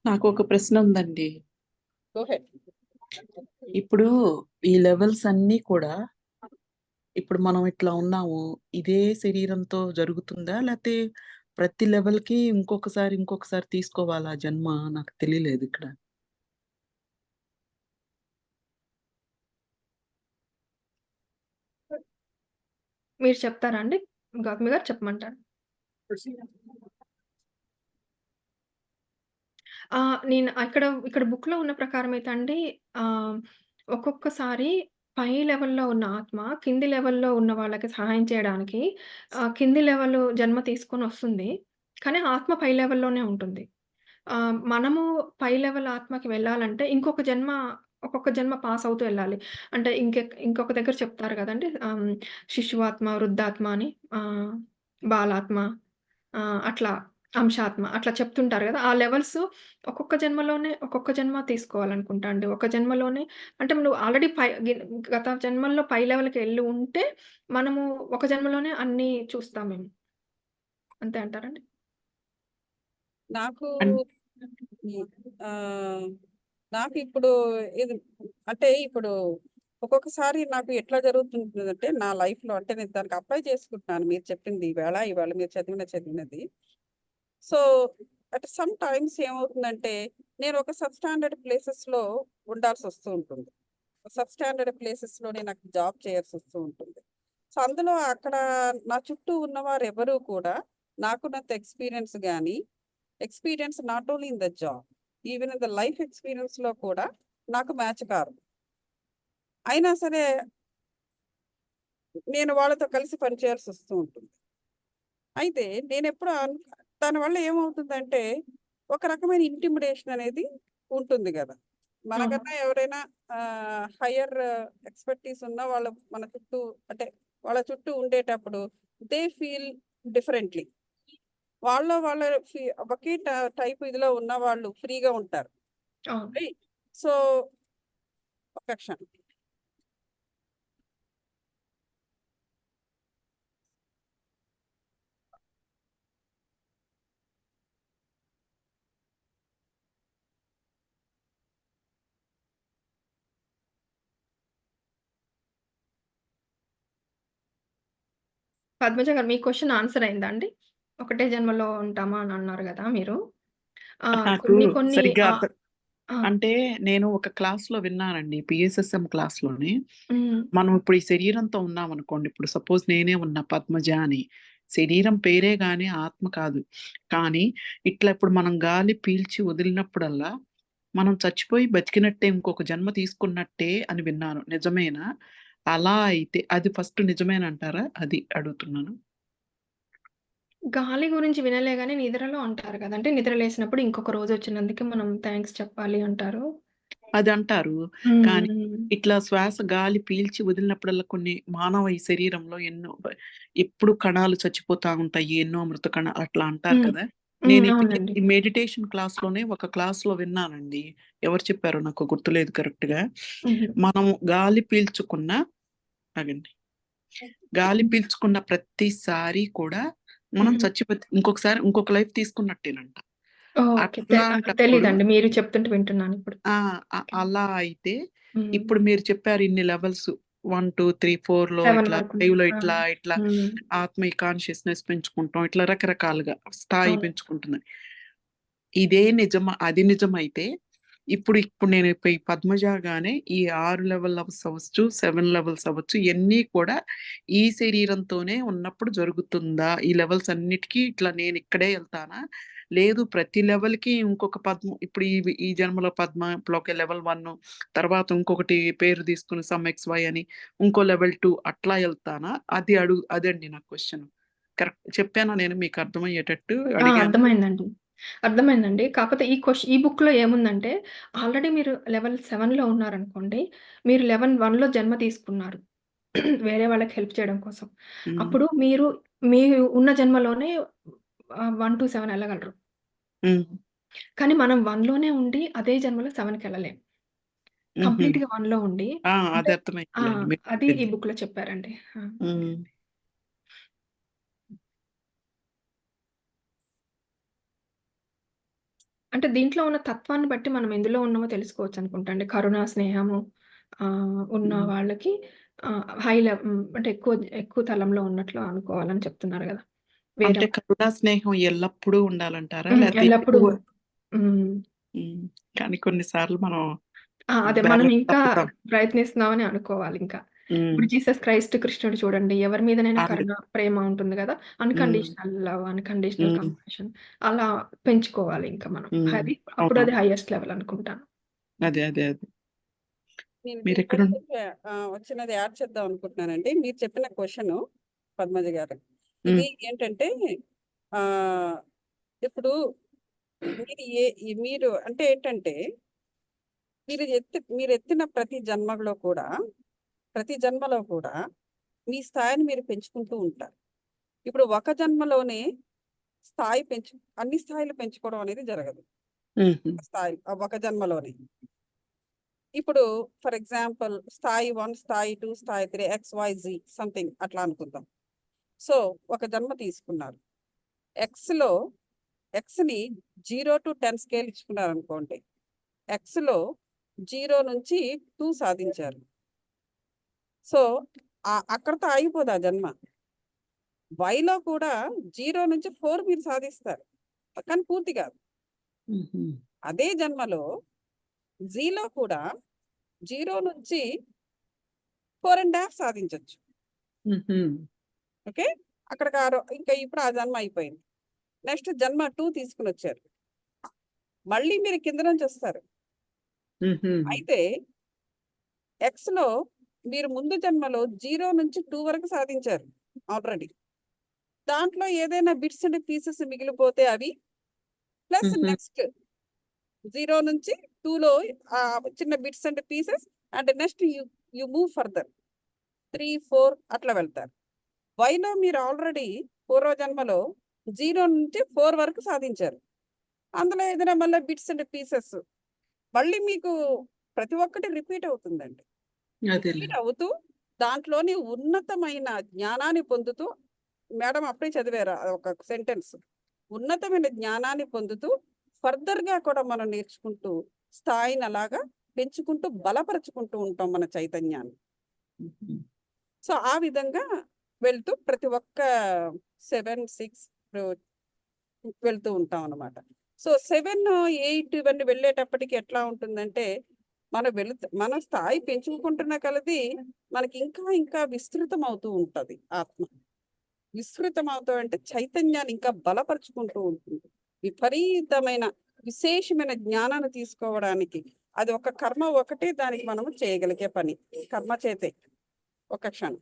నాకు ఒక ప్రశ్న ఉందండి. Go head. ఇప్పుడు ఈ లెవెల్స్ అన్నీ కూడా ఇప్పుడు మనం ఇట్లా ఉన్నాము. ఇదే శరీరంతో జరుగుతుందా? లేతే ప్రతి లెవెల్‌కి ఇంకొకసారి తీసుకోవాలా జన్మ? నాకు తెలియలేదు ఇక్కడ. మీరు చెప్తారా అండి? గౌతమి గారు చెప్పమంటారా? నేను ఇక్కడ బుక్‌లో ఉన్న ప్రకారం అయితే అండి ఆహ్, ఒక్కొక్కసారి పై లెవెల్‌లో ఉన్న ఆత్మ కింది లెవెల్‌లో ఉన్న వాళ్ళకి సహాయం చేయడానికి కింది లెవెల్ జన్మ తీసుకొనొస్తుంది. కానీ ఆత్మ పై లెవెల్‌లోనే ఉంటుంది. మనము పై లెవెల్ ఆత్మకి వెళ్ళాలంటే ఒక్కొక్క జన్మ పాస్ అవుతూ ఎళ్ళాలి. అంటే ఇంకొక దగ్గర చెప్తారు గదండీ! శిశువాత్మ, వృద్ధాత్మ అని ఆహ్, బాలాత్మ అట్లా అంశాత్మ అట్లా చెప్తుంటారు గదా! ఆ లెవెల్స్ ఒక్కొక్క జన్మ తీసుకోవాలనుకుంటా అండి. ఒక జన్మలోనే అంటే నువ్వు ఆల్రెడీ గత జన్మల్లో పై లెవెల్‌కి ఎళ్లి ఉంటే, మనము ఒక జన్మలోనే అన్నీ చూస్తామేమో. అంతే అంటారండి? నాకు అన్ ఈ ఆహ్, నాకిప్పుడు ఇది అంటే ఇప్పుడు ఒక్కొక్కసారి నాకు ఎట్లా జరుగుతుంటుందంటే నా లైఫ్‌లో అంటే నేను దానికి అప్లై చేసుకుంటున్నాను మీరు చెప్పింది ఇవాళ మీరు చదివినది. సో, అట్ సమ్ టైమ్స్ ఏమవుతుందంటే నేను ఒక సబ్‌స్టాండర్డ్ ప్లేసెస్‌లో ఉండాల్సొస్తూ ఉంటుంది. సబ్‌స్టాండర్డ్ ప్లేసెస్‌లోనే నాకు జాబ్ చేయాల్సొస్తూ ఉంటుంది. సో, అందులో అక్కడ నా చుట్టూ ఉన్నవారెవరూ కూడా నాకున్నంత experience not only in the job, even in the life ఎక్స్‌పీరియన్స్‌లో కూడా నాకు మ్యాచ్ కారు. అయినా సరే నేను వాళ్ళతో కలిసి పనిచేయాల్సొస్తూ ఉంటుంది. అయితే నేనెప్పుడు దానివల్ల ఏమవుతుందంటే, ఒక రకమైన ఇంటిమిడేషన్ అనేది ఉంటుంది గదా! అవును. మనకన్నా ఎవరైనా హైయర్ ఎక్స్‌పర్టీస్ ఉన్న వాళ్ళు మన చుట్టూ అంటే, వాళ్ళ చుట్టూ ఉండేటప్పుడు దే ఫీల్ డిఫరెంట్‌లీ. వాళ్ళ ఒకే టైప్ ఇదిలో ఉన్నవాళ్ళు ఫ్రీగా ఉంటారు. అవును. రైట్. సో, ఒక్క క్షణం. పద్మజ గారు మీ క్వెషన్ ఆన్సర్ అయిందా అండి? ఒకటే జన్మలో ఉంటామా అని అన్నారు గదా మీరు. నాకు కొన్ని కొన్ని సరిగ్గా అర్థం ఆ! అంటే నేను ఒక క్లాస్‌లో విన్నానండి. PSSM క్లాస్‌లోని. హ్మ్. మనం ఇప్పుడు ఈ శరీరంతో ఉన్నామనుకోండి. ఇప్పుడు సపోజ్ నేనే ఉన్నా పద్మజ అని. శరీరం పేరే గాని ఆత్మ కాదు. కానీ ఇట్లా ఇప్పుడు మనం గాలి పీల్చి వదిలినప్పుడల్లా మనం చచ్చిపోయి బతికినట్టే ఇంకొక జన్మ తీసుకున్నట్టే అని విన్నాను. నిజమేనా? అలా అయితే అది ఫస్ట్ నిజమేనంటారా? అది అడుగుతున్నాను. గాలి గురించి వినలే గాని నిద్రలో అంటారు గదా! అంటే నిద్ర లేసినప్పుడు ఇంకొక రోజొచ్చినందుకు మనం థాంక్స్ చెప్పాలి అంటారు. అదంటారు. హ్మ్. కానీ హ్మ్. ఇట్లా శ్వాస గాలి పీల్చి వదిలినప్పుడల్లా కొన్ని మానవ ఈ శరీరంలో ఎన్నో ఎప్పుడు కణాలు చచ్చిపోతా ఉంటాయి. ఎన్నో మృత కణాలు అట్లా అంటారు హ్మ్. కదా! హ్మ్. నేను అవునండి. ఈ మెడిటేషన్ క్లాస్‌లోనే ఒక క్లాస్‌లో విన్నానండి. ఎవరు చెప్పారో నాకు గుర్తులేదు కరెక్ట్‌గా. హుహు. మనం గాలి పీల్చుకున్న ఆగండి. గాలి హ్మ్. పీల్చుకున్న ప్రతిసారి కూడా మనం హుహు. ఇంకొకసారి ఇంకొక లైఫ్ తీసుకున్నట్టేనంట. ఓకే. అట్లాంటప్పుడు తెలీదండి. మీరు చెప్తుంటే వింటున్నానిప్పుడు. ఆ! ఓకే. అలా అయితే హ్మ్. ఇప్పుడు మీరు చెప్పారు ఇన్ని లెవెల్స్ 1, 2, 3, 4లో 7 ఇట్లా, వరకు. 5లో ఆ! ఇట్లా హ్మ్. ఆత్మ ఈ కాన్షియస్‌నెస్ పెంచుకుంటాం. ఇట్లా రకరకాలుగా స్థాయి అవును. పెంచుకుంటుంది. ఇదే నిజమా? అది నిజమైతే ఇప్పుడు నేను ఈ పద్మజ గానే ఈ 6 లెవెల్స్ అవ్వచ్చు, 7 లెవెల్స్ అవ్వచ్చు ఇయన్నీ కూడా ఈ శరీరంతోనే ఉన్నప్పుడు జరుగుతుందా? ఈ లెవెల్స్ అన్నిటికి ఇట్లా నేనిక్కడే ఎళ్తానా? లేదు ప్రతి లెవెల్‌కి ఇంకొక ఇప్పుడు ఈ జన్మలో పద్మ ఇప్పుడు ఒక లెవెల్ 1 తర్వాత ఇంకొకటి పేరు తీసుకొని ఎక్స్, వై అని ఇంకో లెవెల్ 2 అట్లా ఎళ్తానా? అదండి నా క్వెషన్. కరెక్ట్ చెప్పానా నేను మీకు అర్థమయ్యేటట్టు అడిగానా? అర్థమైందండి. అర్థమైందండి. కాకపోతే ఈ బుక్‌లో ఏముందంటే ఆల్రెడీ మీరు లెవెల్ 7లో ఉన్నారనుకోండి. మీరు లెవెల్ 1లో జన్మ తీసుకున్నారు. వేరే వాళ్ళకి హెల్ప్ చేయడం కోసం. హ్మ్. అప్పుడు మీరు ఉన్న జన్మలోనే 1-7 ఎళ్ళగలరు. హ్మ్. కానీ మనం 1లోనే ఉండి అదే జన్మలో 7కెళ్ళలేం. హుహు. కంప్లీట్‌గా 1లో ఉండి ఆ! అంటే అది ఆ! అర్థమైందిలెండి మీరు అది ఈ చెప్పింది. బుక్‌లో చెప్పారండి. ఆ! హ్మ్. అంటే దీంట్లో ఉన్న తత్వాన్ని బట్టి మనం ఎందులో ఉన్నామో తెలుసుకోవచ్చనుకుంటా అండి. కరుణ, స్నేహము ఉన్న హ్మ్. వాళ్ళకి అంటే ఎక్కువ తలంలో ఉన్నట్లు అనుకోవాలని చెప్తున్నారు గదా! వేరే అంటే కరుణా స్నేహం ఎల్లప్పుడూ ఉండాలంటారా? లేతే ఎల్లప్పుడూ ఎక్కువ హ్మ్. హ్మ్. కానీ కొన్ని సార్లు మనం అదే మనం దారిలో ఇంకా తప్పుతాం. ప్రయత్నిస్తున్నామని అనుకోవాలింకా. హ్మ్. ఇప్పుడు జీసస్ క్రైస్ట్ కృష్ణుడు చూడండి. ఎవరి మీదనైనా అది. కరుణ, ప్రేమ ఉంటుంది గదా! హ్మ్. అన్‌కండీషనల్ లవ్, అన్‌కండీషనల్ హ్మ్. కంపాషన్ అలా పెంచుకోవాలి ఇంకా మనం. హ్మ్. అప్పుడు అది అవునవును. హైయెస్ట్ లెవెల్ అనుకుంటాను. అదే. నేను మీరెక్కడున్ దీంట్లోకి చిన్నది యాడ్ చేద్దాం అనుకుంటున్నానండి. మీరు చెప్పిన క్వెషను పద్మజ గారు. హ్మ్. ఇది ఏంటంటే ఆహ్, ఇప్పుడు మీరు అంటే ఏంటంటే మీరెత్తిన ప్రతి జన్మలో కూడా మీ స్థాయిని మీరు పెంచుకుంటూ ఉంటారు. ఇప్పుడు ఒక జన్మలోనే అన్ని స్థాయిలు పెంచుకోవడం అనేది జరగదు. హుహు. ఒక జన్మలోనే. ఇప్పుడు ఫర్ ఎగ్జాంపుల్ స్థాయి 1, స్థాయి 2, స్థాయి 3 ఎక్స్, వై, జీ సంథింగ్ అట్లా అనుకుందాం. సో, ఒక జన్మ తీసుకున్నారు. ఎక్స్‌లో ఎక్స్‌ని 0-10 స్కేల్ ఇచ్చుకున్నారనుకోండి. ఎక్స్‌లో 0 నుంచి 2 సాధించారు. సో, అక్కడితో ఆగిపోదు ఆ జన్మ. వైలో కూడా 0 నుంచి 4 మీరు సాధిస్తారు. కానీ పూర్తి కాదు. హుహు. అదే జన్మలో జీలో కూడా 0 నుంచి 4 ½ సాధించొచ్చు. హుహు. ఓకే. అక్కడికి ఇంకా ఇప్పుడు ఆ జన్మ అయిపోయింది. నెక్స్ట్ జన్మ 2 తీసుకొనొచ్చారు. మళ్ళీ మీరు కింద నుంచి వస్తారు. హుహు. అయితే ఎక్స్‌లో మీరు ముందు జన్మలో 0 నుంచి 2 వరకు సాధించారు ఆల్రెడీ. దాంట్లో ఏదైనా బిట్స్ అండ్ పీసెస్ మిగిలిపోతే అవి ప్లస్ హుహు. నెక్స్ట్ 0 నుంచి 2లో చిన్న bits and pieces and next you move further 3, 4 అట్లా వెళ్తారు. వైలో మీరు ఆల్రెడీ పూర్వ జన్మలో 0 నుంచి 4 వరకు సాధించారు. అందులో ఏదైనా మళ్ళీ బిట్స్ అండ్ పీసెస్ మళ్ళీ మీకు ప్రతి ఒక్కటి రిపీట్ అవుతుందండి. రిపీట్ అదేలెండి. అవుతూ దాంట్లోని ఉన్నతమైన జ్ఞానాన్ని పొందుతూ మేడం అప్పుడే చదివారు ఒక సెంటెన్స్. ఉన్నతమైన జ్ఞానాన్ని పొందుతూ ఫర్దర్‌గా కూడా మనం నేర్చుకుంటూ స్థాయిని అలాగా పెంచుకుంటూ బలపరుచుకుంటూ ఉంటాం మన చైతన్యాన్ని. హుహు. సో, ఆ విధంగా వెళ్తూ ప్రతి ఒక్క 7, 6 వెళ్తూ ఉంటాం అనమాట. సో 7, 8 ఇవన్నీ వెళ్ళేటప్పటికి ఎట్లా ఉంటుందంటే మన స్థాయి పెంచుకుంటున్న కొలది మనకి ఇంకా ఇంకా విస్తృతం అవుతూ ఉంటది ఆత్మ. విస్తృతం అవుతూ అంటే చైతన్యాన్ని ఇంకా బలపరుచుకుంటూ ఉంటుంది. విపరీతమైన విశేషమైన జ్ఞానాన్ని తీసుకోవడానికి అది ఒక కర్మ ఒకటే దానికి మనము చేయగలిగే పని. కర్మ చేతే ఒక క్షణం.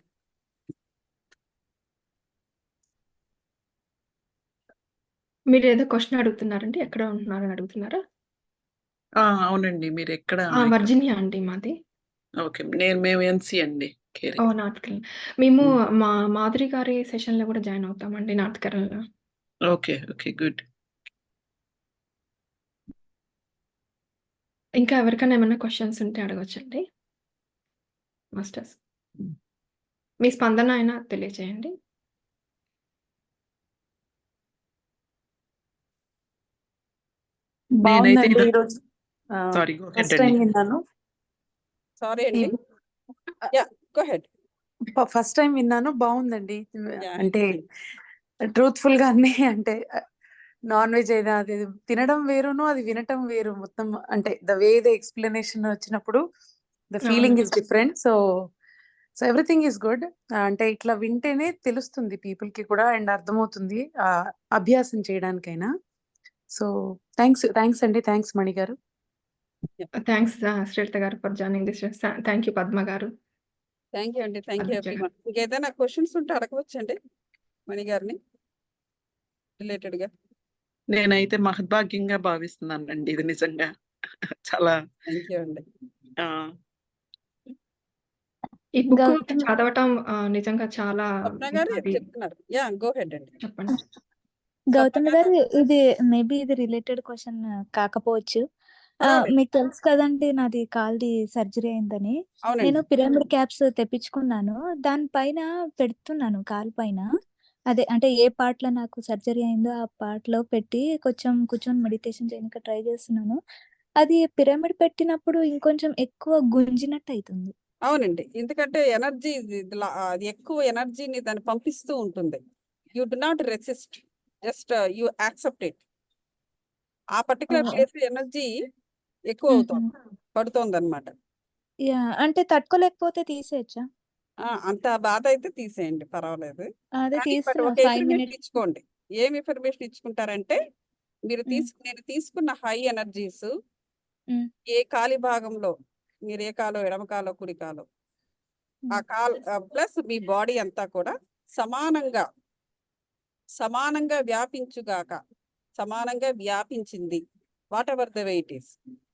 మీరేదో క్వెషన్ అడుగుతున్నారండి? ఎక్కడ ఉంటున్నారని అడుగుతున్నారా? అవునండి. మీరెక్కడ? వర్జీనియా అండి మాది. ఓకే. మేము ఎన్‌సీ అండి. కేరీ. ఓహ్! నార్త్ కేరళ. మేము హ్మ్. మాధురి గారి సెషన్‌లో గూడా జాయిన్ అవుతామండి నార్త్ కేరళలో. ఓకే. ఓకే. గుడ్. ఇంకా ఎవరికైనా ఏమన్నా క్వెషన్స్ ఉంటే అడగొచ్చండి మాస్టర్స్. హ్మ్. మీ స్పందన అయినా తెలియజేయండి. నేనైతే బావుందండి ఈరోజు. Sorry. Go head first time అండి. విన్నాను. సారీ ఈ అండి. Go head. ఫస్ట్ టైమ్ విన్నాను. బావుందండి. యాహ్! అంటే ట్రూత్‌ఫుల్‌గా అన్నీ అంటే నాన్ వెజ్ అయినా అది తినడం వేరును, అది వినటం వేరు. మొత్తం అంటే ద ఎక్స్‌ప్లనేషన్ వచ్చినప్పుడు ద ఫీలింగ్ అవును. Is different. So everything is good. అంటే ఇట్లా వింటేనే తెలుస్తుంది పీపుల్‌కి కూడా అండ్ అర్థమవుతుంది. అభ్యాసం చేయడానికైనా. సో థాంక్స్ అండి. థాంక్స్ మణి గారు. థాంక్స్ శ్రీలత గారు for joining this thank you Padma గారు. థ్యాంక్ యూ అండి. థ్యాంక్ యూ అధ్యక్ష గారు. ఎవ్రీవన్. ఇంకేదైనా క్వెషన్స్ ఉంటే అడగవచ్చండి మణి గారిని రిలేటెడ్‌గా. నేనైతే మహద్భాగ్యంగా భావిస్తున్నానండి ఇది నిజంగా. చాలా థ్యాంక్ యూ అండి. ఆ! ఈ బుక్ గౌతమ్ చదవటం నిజంగా చాలా స్వప్న గారు అది చెప్తున్నారు. గో హెడ్ అండి. చెప్పండి. స్వప్న గౌతమి గారు గారు మేబీ ఇది రిలేటెడ్ క్వెషన్ కాకపోవచ్చు. పర్వాలేదు. మీకు తెలుసు కదండీ నాది కాలుది సర్జరీ అయిందని. అవునండి. నేను పిరమిడ్ క్యాప్స్ తెప్పించుకున్నాను. దాని పైన పెడుతున్నాను కాలు పైన. అదే అంటే ఏ పార్ట్‌లో నాకు సర్జరీ అయిందో ఆ పార్ట్‌లో పెట్టి కొంచెం కూర్చొని మెడిటేషన్ చేయడానికి ట్రై చేస్తున్నాను. అది పిరమిడ్ పెట్టినప్పుడు ఇంకొంచెం ఎక్కువ గుంజినట్టు అయితుంది. అవునండి. ఎందుకంటే ఎనర్జీ అది ఎక్కువ ఎనర్జీని దాన్ని పంపిస్తూ ఉంటుంది. You do not resist. Just you accept it. ఆ పర్టిక్యులర్ ఓహ్! ప్లేస్ ఎనర్జీ ఎక్కువ హుహు. అవుతోంది. పడుతోందన్నమాట. యాహ్! అంటే తట్టుకోలేకపోతే తీసేయొచ్చా? అంత బాధ అయితే తీసేయండి పర్వాలేదు. అదే కానీ బట్ తీస్తున్నా ఒక 5 ఇన్ఫర్మేషన్ మినిట్స్. ఇచ్చుకోండి. ఏం ఇన్ఫర్మేషన్ ఇచ్చుకుంటారంటే నేను తీసుకున్న హై ఎనర్జీస్ హ్మ్. ఏ కాలి భాగంలో మీరు ఏ కాలో ఎడమ కాలో కుడి కాలో ఆ కాల్ ప్లస్ మీ బాడీ అంతా కూడా సమానంగా సమానంగా వ్యాపించుగాక సమానంగా వ్యాపించింది what ever the weight is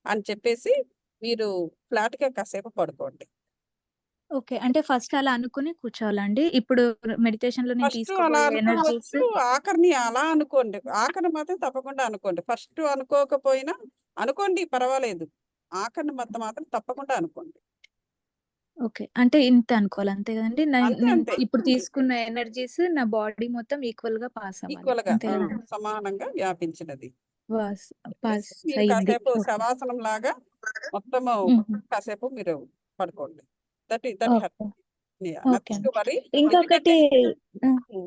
అని చెప్పేసి మీరు ఫ్లాట్ గా కాసేపు పడుకోండి. ఓకే. అంటే ఫస్ట్ అలా అనుకుని కూర్చోవాలండి? ఇప్పుడు మెడిటేషన్‌లో నేను ఫస్ట్ అలా తీసుకోబోయే ఎనర్జీస్ అనుకోవచ్చు, ఆఖరిని అలా అనుకోండి. ఆఖరిని మాత్రం తప్పకుండా అనుకోండి. ఫస్ట్ అనుకోకపోయినా అనుకోండి పర్వాలేదు. ఆఖరిని మాత్రం తప్పకుండా అనుకోండి. ఓకే. అంటే ఇంతే అనుకోవాలి అంతే గదండీ? అంతే నేను అంతే ఇప్పుడు తీసుకున్న ఎనర్జీస్ నా బాడీ మొత్తం ఈక్వల్‌గా పాస్ అవ్వాలి. ఈక్వల్ గా అంతే గదా? సమానంగా వ్యాపించినది. పాస్ పాస్ మీరు అయింది. కాసేపు ఓకే. శవాసనం లాగా మొత్తము హుహు. కాసేపు మీరు పడుకోండి. That okay. Help. Okay nothing to అండి. వరీ. ఇంకొకటి ఎందుకంటే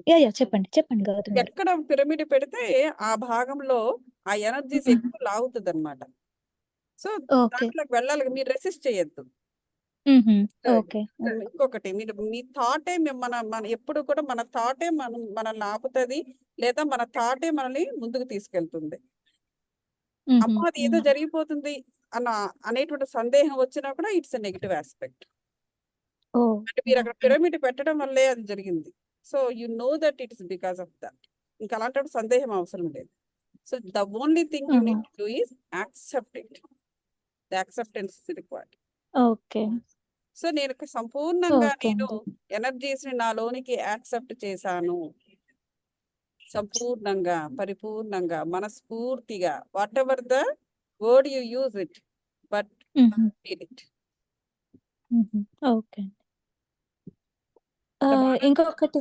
యాహ్! చెప్పండి. చెప్పండి గౌతమ్ గారు. ఎక్కడ పిరమిడ్ పెడితే ఆ భాగంలో ఆ ఎనర్జీస్ హ్మ్. ఎక్కువ లాగుతుందన్నమాట. So okay. దాంట్లోకి వెళ్ళాలి. మీరు రెసిస్ట్ చేయొద్దు. హుహు. ఓకే. ఇంకొకటి మీ థాటే మన ఎప్పుడు కూడా మన థాటే మనల్ని ఆపుతుంది లేదా మన థాటే మనల్ని ముందుకు తీసుకెళ్తుంది. హుహు. అమ్మో అది ఏదో హ్మ్. జరిగిపోతుంది అనేటువంటి సందేహం వచ్చినా కూడా ఇట్స్ నెగిటివ్ ఆస్పెక్ట్. ఓహ్! అంటే మీరు అక్కడ ఓకే. పిరమిడ్ పెట్టడం వల్లే అది జరిగింది. So you know that it is because of that. ఇంకా అలాంటప్పుడు సందేహం అవసరం లేదు. So the only thing you ఆహా! Need to do is accept it. The acceptance is required. Okay. So నేను సంపూర్ణంగా ఓకే నేను అండి. ఎనర్జీస్ ని నాలోనికి యాక్సెప్ట్ చేశాను. సంపూర్ణంగా, పరిపూర్ణంగా, మనస్ఫూర్తిగా whatever the word you use it but హుహు. Feel it. హుహు. ఓకే. బాగా ఇంకొకటి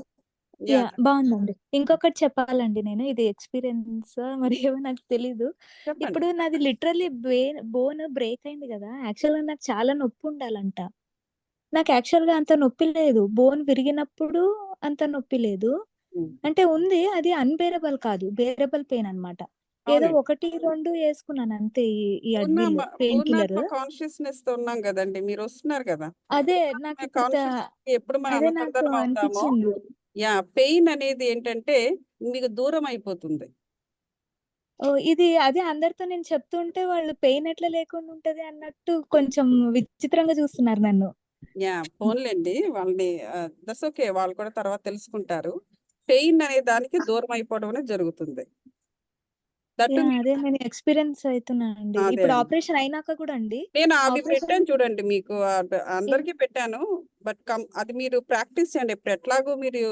యాహ్! బావుందండి. ఇంకొకటి చెప్పాలండి నేను. ఇది ఎక్స్‌పీరియన్సా మరి ఏమో నాకు తెలీదు. చెప్పండి. ఇప్పుడు నాది లిటరల్లీ బోన్ బ్రేక్ అయింది గదా! యాక్చువల్‌గా నాకు చాలా నొప్పుండాలంట. నాకు యాక్చువల్‌గా అంత నొప్పి లేదు. బోన్ విరిగినప్పుడు అంత నొప్పి లేదు. ఉమ్. అంటే ఉంది. అది అన్‌బేరబుల్ కాదు. బేరబుల్ పెయిన్ అన్నమాట. ఏదో అవునండి. 1, 2 యేసుకున్నాను అంతే ఈ అడ్విల్ పూర్ణాత్మ పెయిన్ కిల్లర్. పూర్ణాత్మ కాన్షియస్‌నెస్ తో ఉన్నాం గదండీ! మీరొస్తున్నారు గదా! అదే పూర్ణాత్మ నాకిప్పుడు కాన్షియస్‌కి ఎప్పుడు మనం అదే నాకు అనుసంధానం అవుతామో, అనిపిచ్చింది. పెయిన్ అనేది ఏంటంటే మీకు దూరం అయిపోతుంది. ఓహ్! ఇది అదే అందరితో నేను చెప్తుంటే వాళ్ళు పెయిన్ ఎట్లా లేకుండా ఉంటది అన్నట్టు కొంచెం విచిత్రంగా చూస్తున్నారు నన్ను. పోనీలెండి. వాళ్ళని దట్స్ ఓకే. వాళ్ళు కూడా తర్వాత తెలుసుకుంటారు. పెయిన్ అనే దానికి దూరం అయిపోవడం అనేది జరుగుతుంది. That yeah! మీరు అదే నేను ఎక్స్‌పీరియన్స్ అయితున్నానండి. అదే ఇప్పుడు అండి. ఆపరేషన్ అయినాక కూడా అండి. నేను అవి ఆపరేషన్ పెట్టాను చూడండి మీకు. ఏ అందరికీ పెట్టాను. బట్ అది మీరు ప్రాక్టీస్ చేయండి. ఇప్పుడు ఎట్లాగో మీరు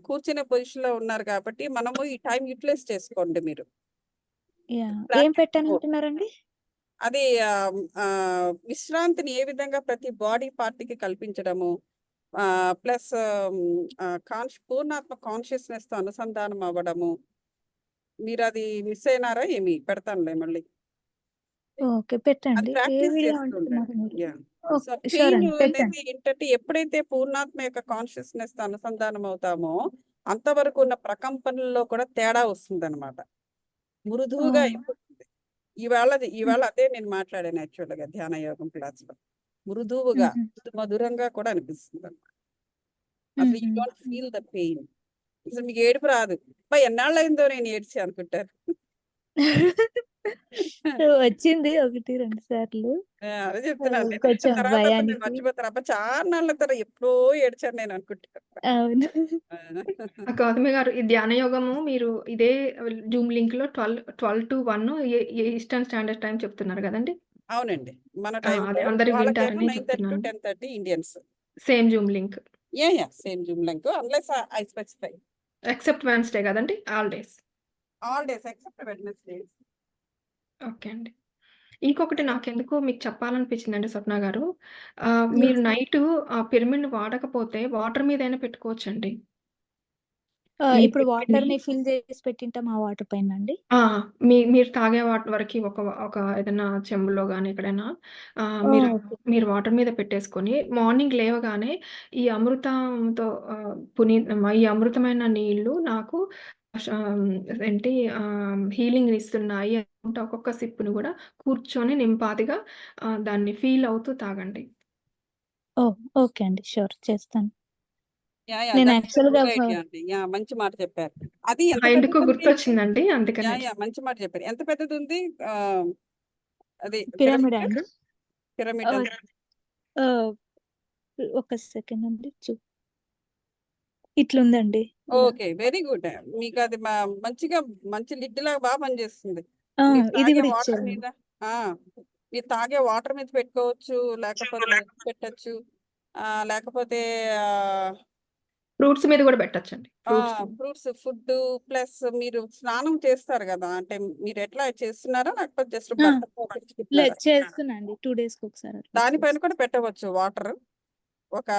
కూర్చునే పొజిషన్‌లో ఉన్నారు కాబట్టి, మనము ఈ టైం యుటిలైజ్ చేసుకోండి మీరు. యాహ్! ఏం ప్రాక్టీస్ మోడ్. పెట్టానంటున్నారండి? అది విశ్రాంతిని ఏ విధంగా ప్రతి బాడీ పార్ట్‌కి కల్పించడము. ప్లస్ పూర్ణాత్మ కాన్షియస్‌నెస్‌తో అనుసంధానం అవ్వడము. మీరది మిస్ అయినారా ఏమి? పెడతానులే మళ్ళీ. ఓకే. అది పెట్టండి. ఏ ప్రాక్టీస్ వీడియో చేస్తూ అంటున్నారు ఉండండి. మీరు? Yeah! So, okay. Sure pain అండి. అనేది పెట్టండి. ఏంటంటే ఎప్పుడైతే పూర్ణాత్మ యొక్క కాన్షియస్‌నెస్‌తో అనుసంధానం అవుతామో, అంతవరకు ఉన్న ప్రకంపనల్లో కూడా తేడా వస్తుందన్నమాట. మృదువుగా ఓహ్! అయిపోతుంది. ఇవాళ అదే నేను మాట్లాడాను యాక్చువల్‌గా ధ్యాన యోగం క్లాస్‌లో. మృదువుగా, హుహు. మధురంగా కూడా అనిపిస్తుందన్నమాట. అసలు యూ హుహు. Don't feel the pain. అసలు మీకు ఏడుపు రాదు. అబ్బా! ఎన్నాళ్ళయిందో నేను ఏడ్చి అనుకుంటారు. వచ్చింది 1, 2 సార్లు. అదే చెప్తున్నాను. నేను ఏడ్చిన కొంచెం తర్వాత అప్పుడు మీరు భయానికి. మర్చిపోతారు. అబ్బా! చాన్నాళ్ళ తర్వాత ఎప్పుడో ఏడ్చాను నేను అనుకుంటారు. అవును. గౌతమి గారు ఈ ధ్యాన యోగము మీరు ఇదే జూమ్ లింక్‌లో 12-1 ఈస్టర్న్ స్టాండర్డ్ టైమ్ చెప్తున్నారు గదండీ! అవునండి. మన అదే టైంలో అందరూ వాళ్ళకేమో వింటారని 9:30 టు చెప్తున్నాను. 10:30 Indians. Same Zoom link. Same Zoom link unless I specify. Except Wednesday గదండీ! All days. All days except Wednesdays. Okay అండి. ఇంకొకటి నాకెందుకో మీకు చెప్పాలనిపించిందండి స్వప్న గారు. మీరు యెస్. నైటు ఆ పిరమిడ్‌ని వాడకపోతే వాటర్ మీదైనా పెట్టుకోవచ్చండి. ఈ ఇప్పుడు పిరమిడ్‌ని వాటర్‌ని ఫిల్ చేసి పెట్టింటాం ఆ వాటర్ పైన అండి? ఆ! మీరు తాగే వాటర్ వరకి ఒక ఏదైనా చెంబులో గాని ఎక్కడైనా మీరు ఓకే. మీరు వాటర్ మీద పెట్టేసుకొని మార్నింగ్ లేవగానే ఈ అమృతంతో ఈ అమృతమైన నీళ్ళు నాకు ఏంటి హీలింగ్‌నిస్తున్నాయి అనుకుంటే ఒక్కొక్క సిప్‌ని గూడా కూర్చొని నింపాదిగా దాన్ని ఫీల్ అవుతూ తాగండి. ఓహ్! ఓకే అండి. షూర్ చేస్తాను. యాహ్! నేను దట్ ఈస్ ఎ యాక్చువల్‌గా గుడ్ ఐడియా అండి. మంచి మాట చెప్పారు. అది ఎంత ఎందుకో పెద్దదుంది? గుర్తొచ్చిందండి అందుకనే. మంచి మాట చెప్పారు. ఎంత పెద్దదుంది? అది పిరమిడా పిరమిడ్? అండి? పిరమిడ్ ఆహ్, ఎంత? ఆహ్, ఒక్క సెకండ్ అండి. ఇట్లుందండి. ఇలా. ఓకే. Very good. మీకది మంచిగా మంచి లిడ్‌లాగా పనిచేస్తుంది. ఆ! మీరు ఇది తాగే గూడా వాటర్ ఇచ్చారండి. మీద ఆ! మీరు తాగే వాటర్ మీద పెట్టుకోవచ్చు. లేకపోతే ఎగ్ పెట్టొచ్చు. లేకపోతే ఆహ్, ఫ్రూట్స్ మీద గూడా పెట్టొచ్చండి. ఫ్రూట్స్. ఫ్రూట్స్ ఫుడ్డు ప్లస్ మీరు స్నానం చేస్తారు గదా! అంటే మీరెట్లా చేస్తున్నారా? లేకపోతే జస్ట్ ఆ! బట్టతో పట్టించుకుంటున్నారా? చేస్తున్నా అండి. 2 డేస్‌కి ఒకసారి అట్లా దానిపైన చేస్తా. కూడా పెట్టవచ్చు వాటర్. ఒక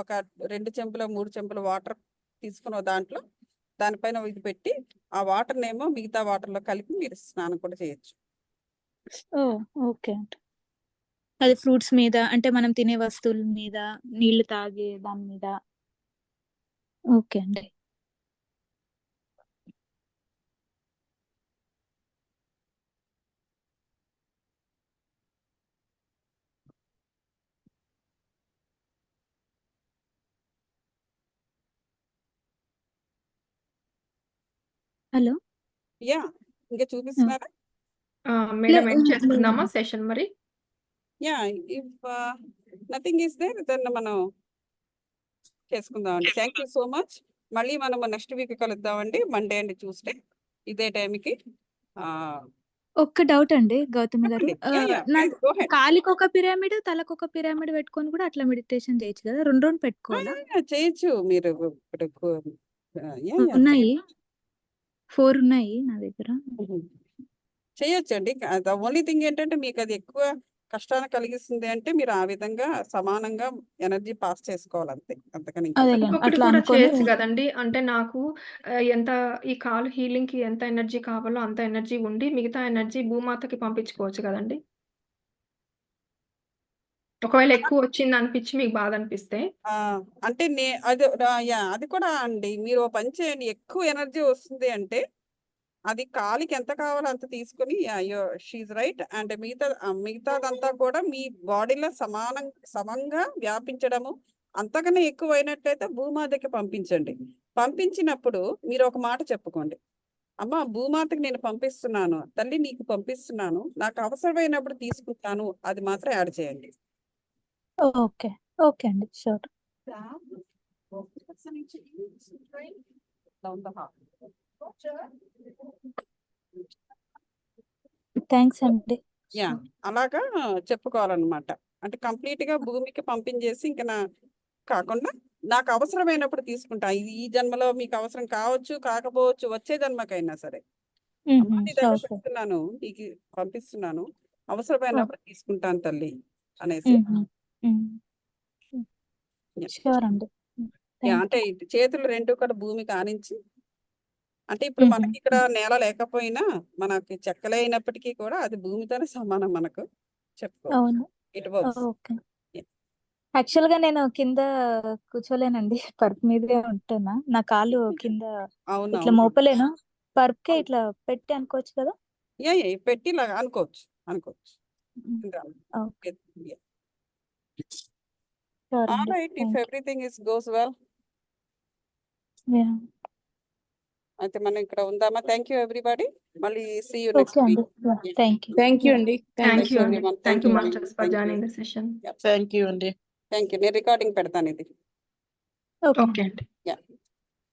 ఒక 2 చెంబులో, 3 చెంబుల వాటర్ తీసుకొని దాంట్లో దానిపైన ఇది పెట్టి, ఆ వాటర్‌నేమో మిగతా వాటర్‌లో కలిపి మీరు స్నానం కూడా చేయొచ్చు. ఓహ్! ఓకే అండి. అది ఫ్రూట్స్ మీద అంటే మనం తినే వస్తువుల మీద, నీళ్లు తాగే దాని మీద. ఓకే అండి. హలో! ఇంకా చూపిస్తున్నారా? మేడం ఎండ్ లేదు. చేసుకుందామా సెషన్ మరి? If nothing is there then మనం చేసుకుందామండి. Thank you so much. మళ్ళీ మనము నెక్స్ట్ వీక్ కలుద్దామండి. మండే అండ్ ట్యూస్‌డే ఇదే టైంకి. ఆహ్, ఒక్క డౌట్ అండి గౌతమి గారు. చెప్పండి. నాకు ప్లీజ్ గో హెడ్. కాలికొక పిరమిడ్, తలకొక పిరమిడ్ పెట్టుకొని కూడా అట్లా మెడిటేషన్ చేయొచ్చు కదా! 2, 2 పెట్టుకోవాలా? చేయొచ్చు మీరు ఇప్పుడు ఉన్నాయి. చేయొచ్చు. 4 ఉన్నాయి నా దగ్గర. హుహు. చేయొచ్చండి. ద ఓన్లీ థింగ్ ఏంటంటే మీకది ఎక్కువ కష్టాన్ని కలిగిస్తుంది అంటే మీరు ఆ విధంగా సమానంగా ఎనర్జీ పాస్ చేసుకోవాలంతే. అంతకని ఇంకేం లేదు. అదేలేండి. ఇంకొకటి అట్లా కూడా అనుకోని చేయొచ్చు గదండీ! అంటే నాకు ఎంత ఈ కాలు హీలింగ్‌కి ఎంత ఎనర్జీ కావాలో అంత ఎనర్జీ ఉండి మిగతా ఎనర్జీ భూమాతకి పంపించుకోవచ్చు గదండీ! ఒకవేళ ఎక్కువ వచ్చింది అనిపించి మీకు బాధ అనిపిస్తే అంటే అది అది కూడా అండి. మీరు ఓ పని చేయండి, ఎక్కువ ఎనర్జీ వస్తుంది అంటే అది కాలికి ఎంత కావాలో అంత తీసుకుని షీఈ్ రైట్ అండ్ మిగతాదంతా కూడా మీ బాడీలో సమంగా వ్యాపించడము. అంతకన్నా ఎక్కువ అయినట్లయితే భూమాతకి పంపించండి. పంపించినప్పుడు మీరు ఒక మాట చెప్పుకోండి, అమ్మ భూమాతకి నేను పంపిస్తున్నాను, తల్లి నీకు పంపిస్తున్నాను, నాకు అవసరమైనప్పుడు తీసుకుంటాను, అది మాత్రం యాడ్ చేయండి. ఓకే. ఓకే అండి. షూర్. థ్యాంక్స్ అండి. యా అలాగా చెప్పుకోవాలన్నమాట. అంటే కంప్లీట్ గా భూమికి పంపించేసి ఇంకా కాకుండా నాకు అవసరమైనప్పుడు తీసుకుంటా. ఇది ఈ జన్మలో మీకు అవసరం కావచ్చు, కాకపోవచ్చు, వచ్చే జన్మకైనా సరే. అమ్మ నీ దగ్గర ఓకే. పెడుతున్నాను, నీకు పంపిస్తున్నాను, అవసరమైనప్పుడు తీసుకుంటాను తల్లి అనేసి. షూర్ అండి. అంటే చేతులు రెండు కూడా భూమికి ఆనించి, అంటే ఇప్పుడు మనకి ఇక్కడ నేల లేకపోయినా మనకి చెక్కలే అయినప్పటికీ కూడా అది భూమితోనే సమానం మనకు చెప్పుకోవచ్చు. అవును. It works. ఓకే. యాక్చువల్‌గా నేను కింద కూర్చోలేనండి. పరుపు మీదే ఉంటున్నా. నా కాళ్ళు కింద అవును ఇట్లా అవును మోపలేను. పరుపుకే ఇట్లా పెట్టి అనుకోవచ్చు కదా? పెట్టి ఇలా అనుకోవచ్చు. ఇంకా ఓకే. Yeah. షూర్ All అండి. right, if thank you. everything goes well, yeah! అయితే మనం ఇక్కడ ఉందామా? Thank you everybody. మళ్ళీ సీ యూ ఓకే నెక్స్ట్ అండి. Week. Yeah! Thank you. Thank you yeah! అండి. థ్యాంక్ యూ అండి. everyone. Thank you Thank you. Masters for Thank you. Joining the session. Thank you అండి. Thank you. నేను recording పెడతాను ఇది. Okay. Okay అండి.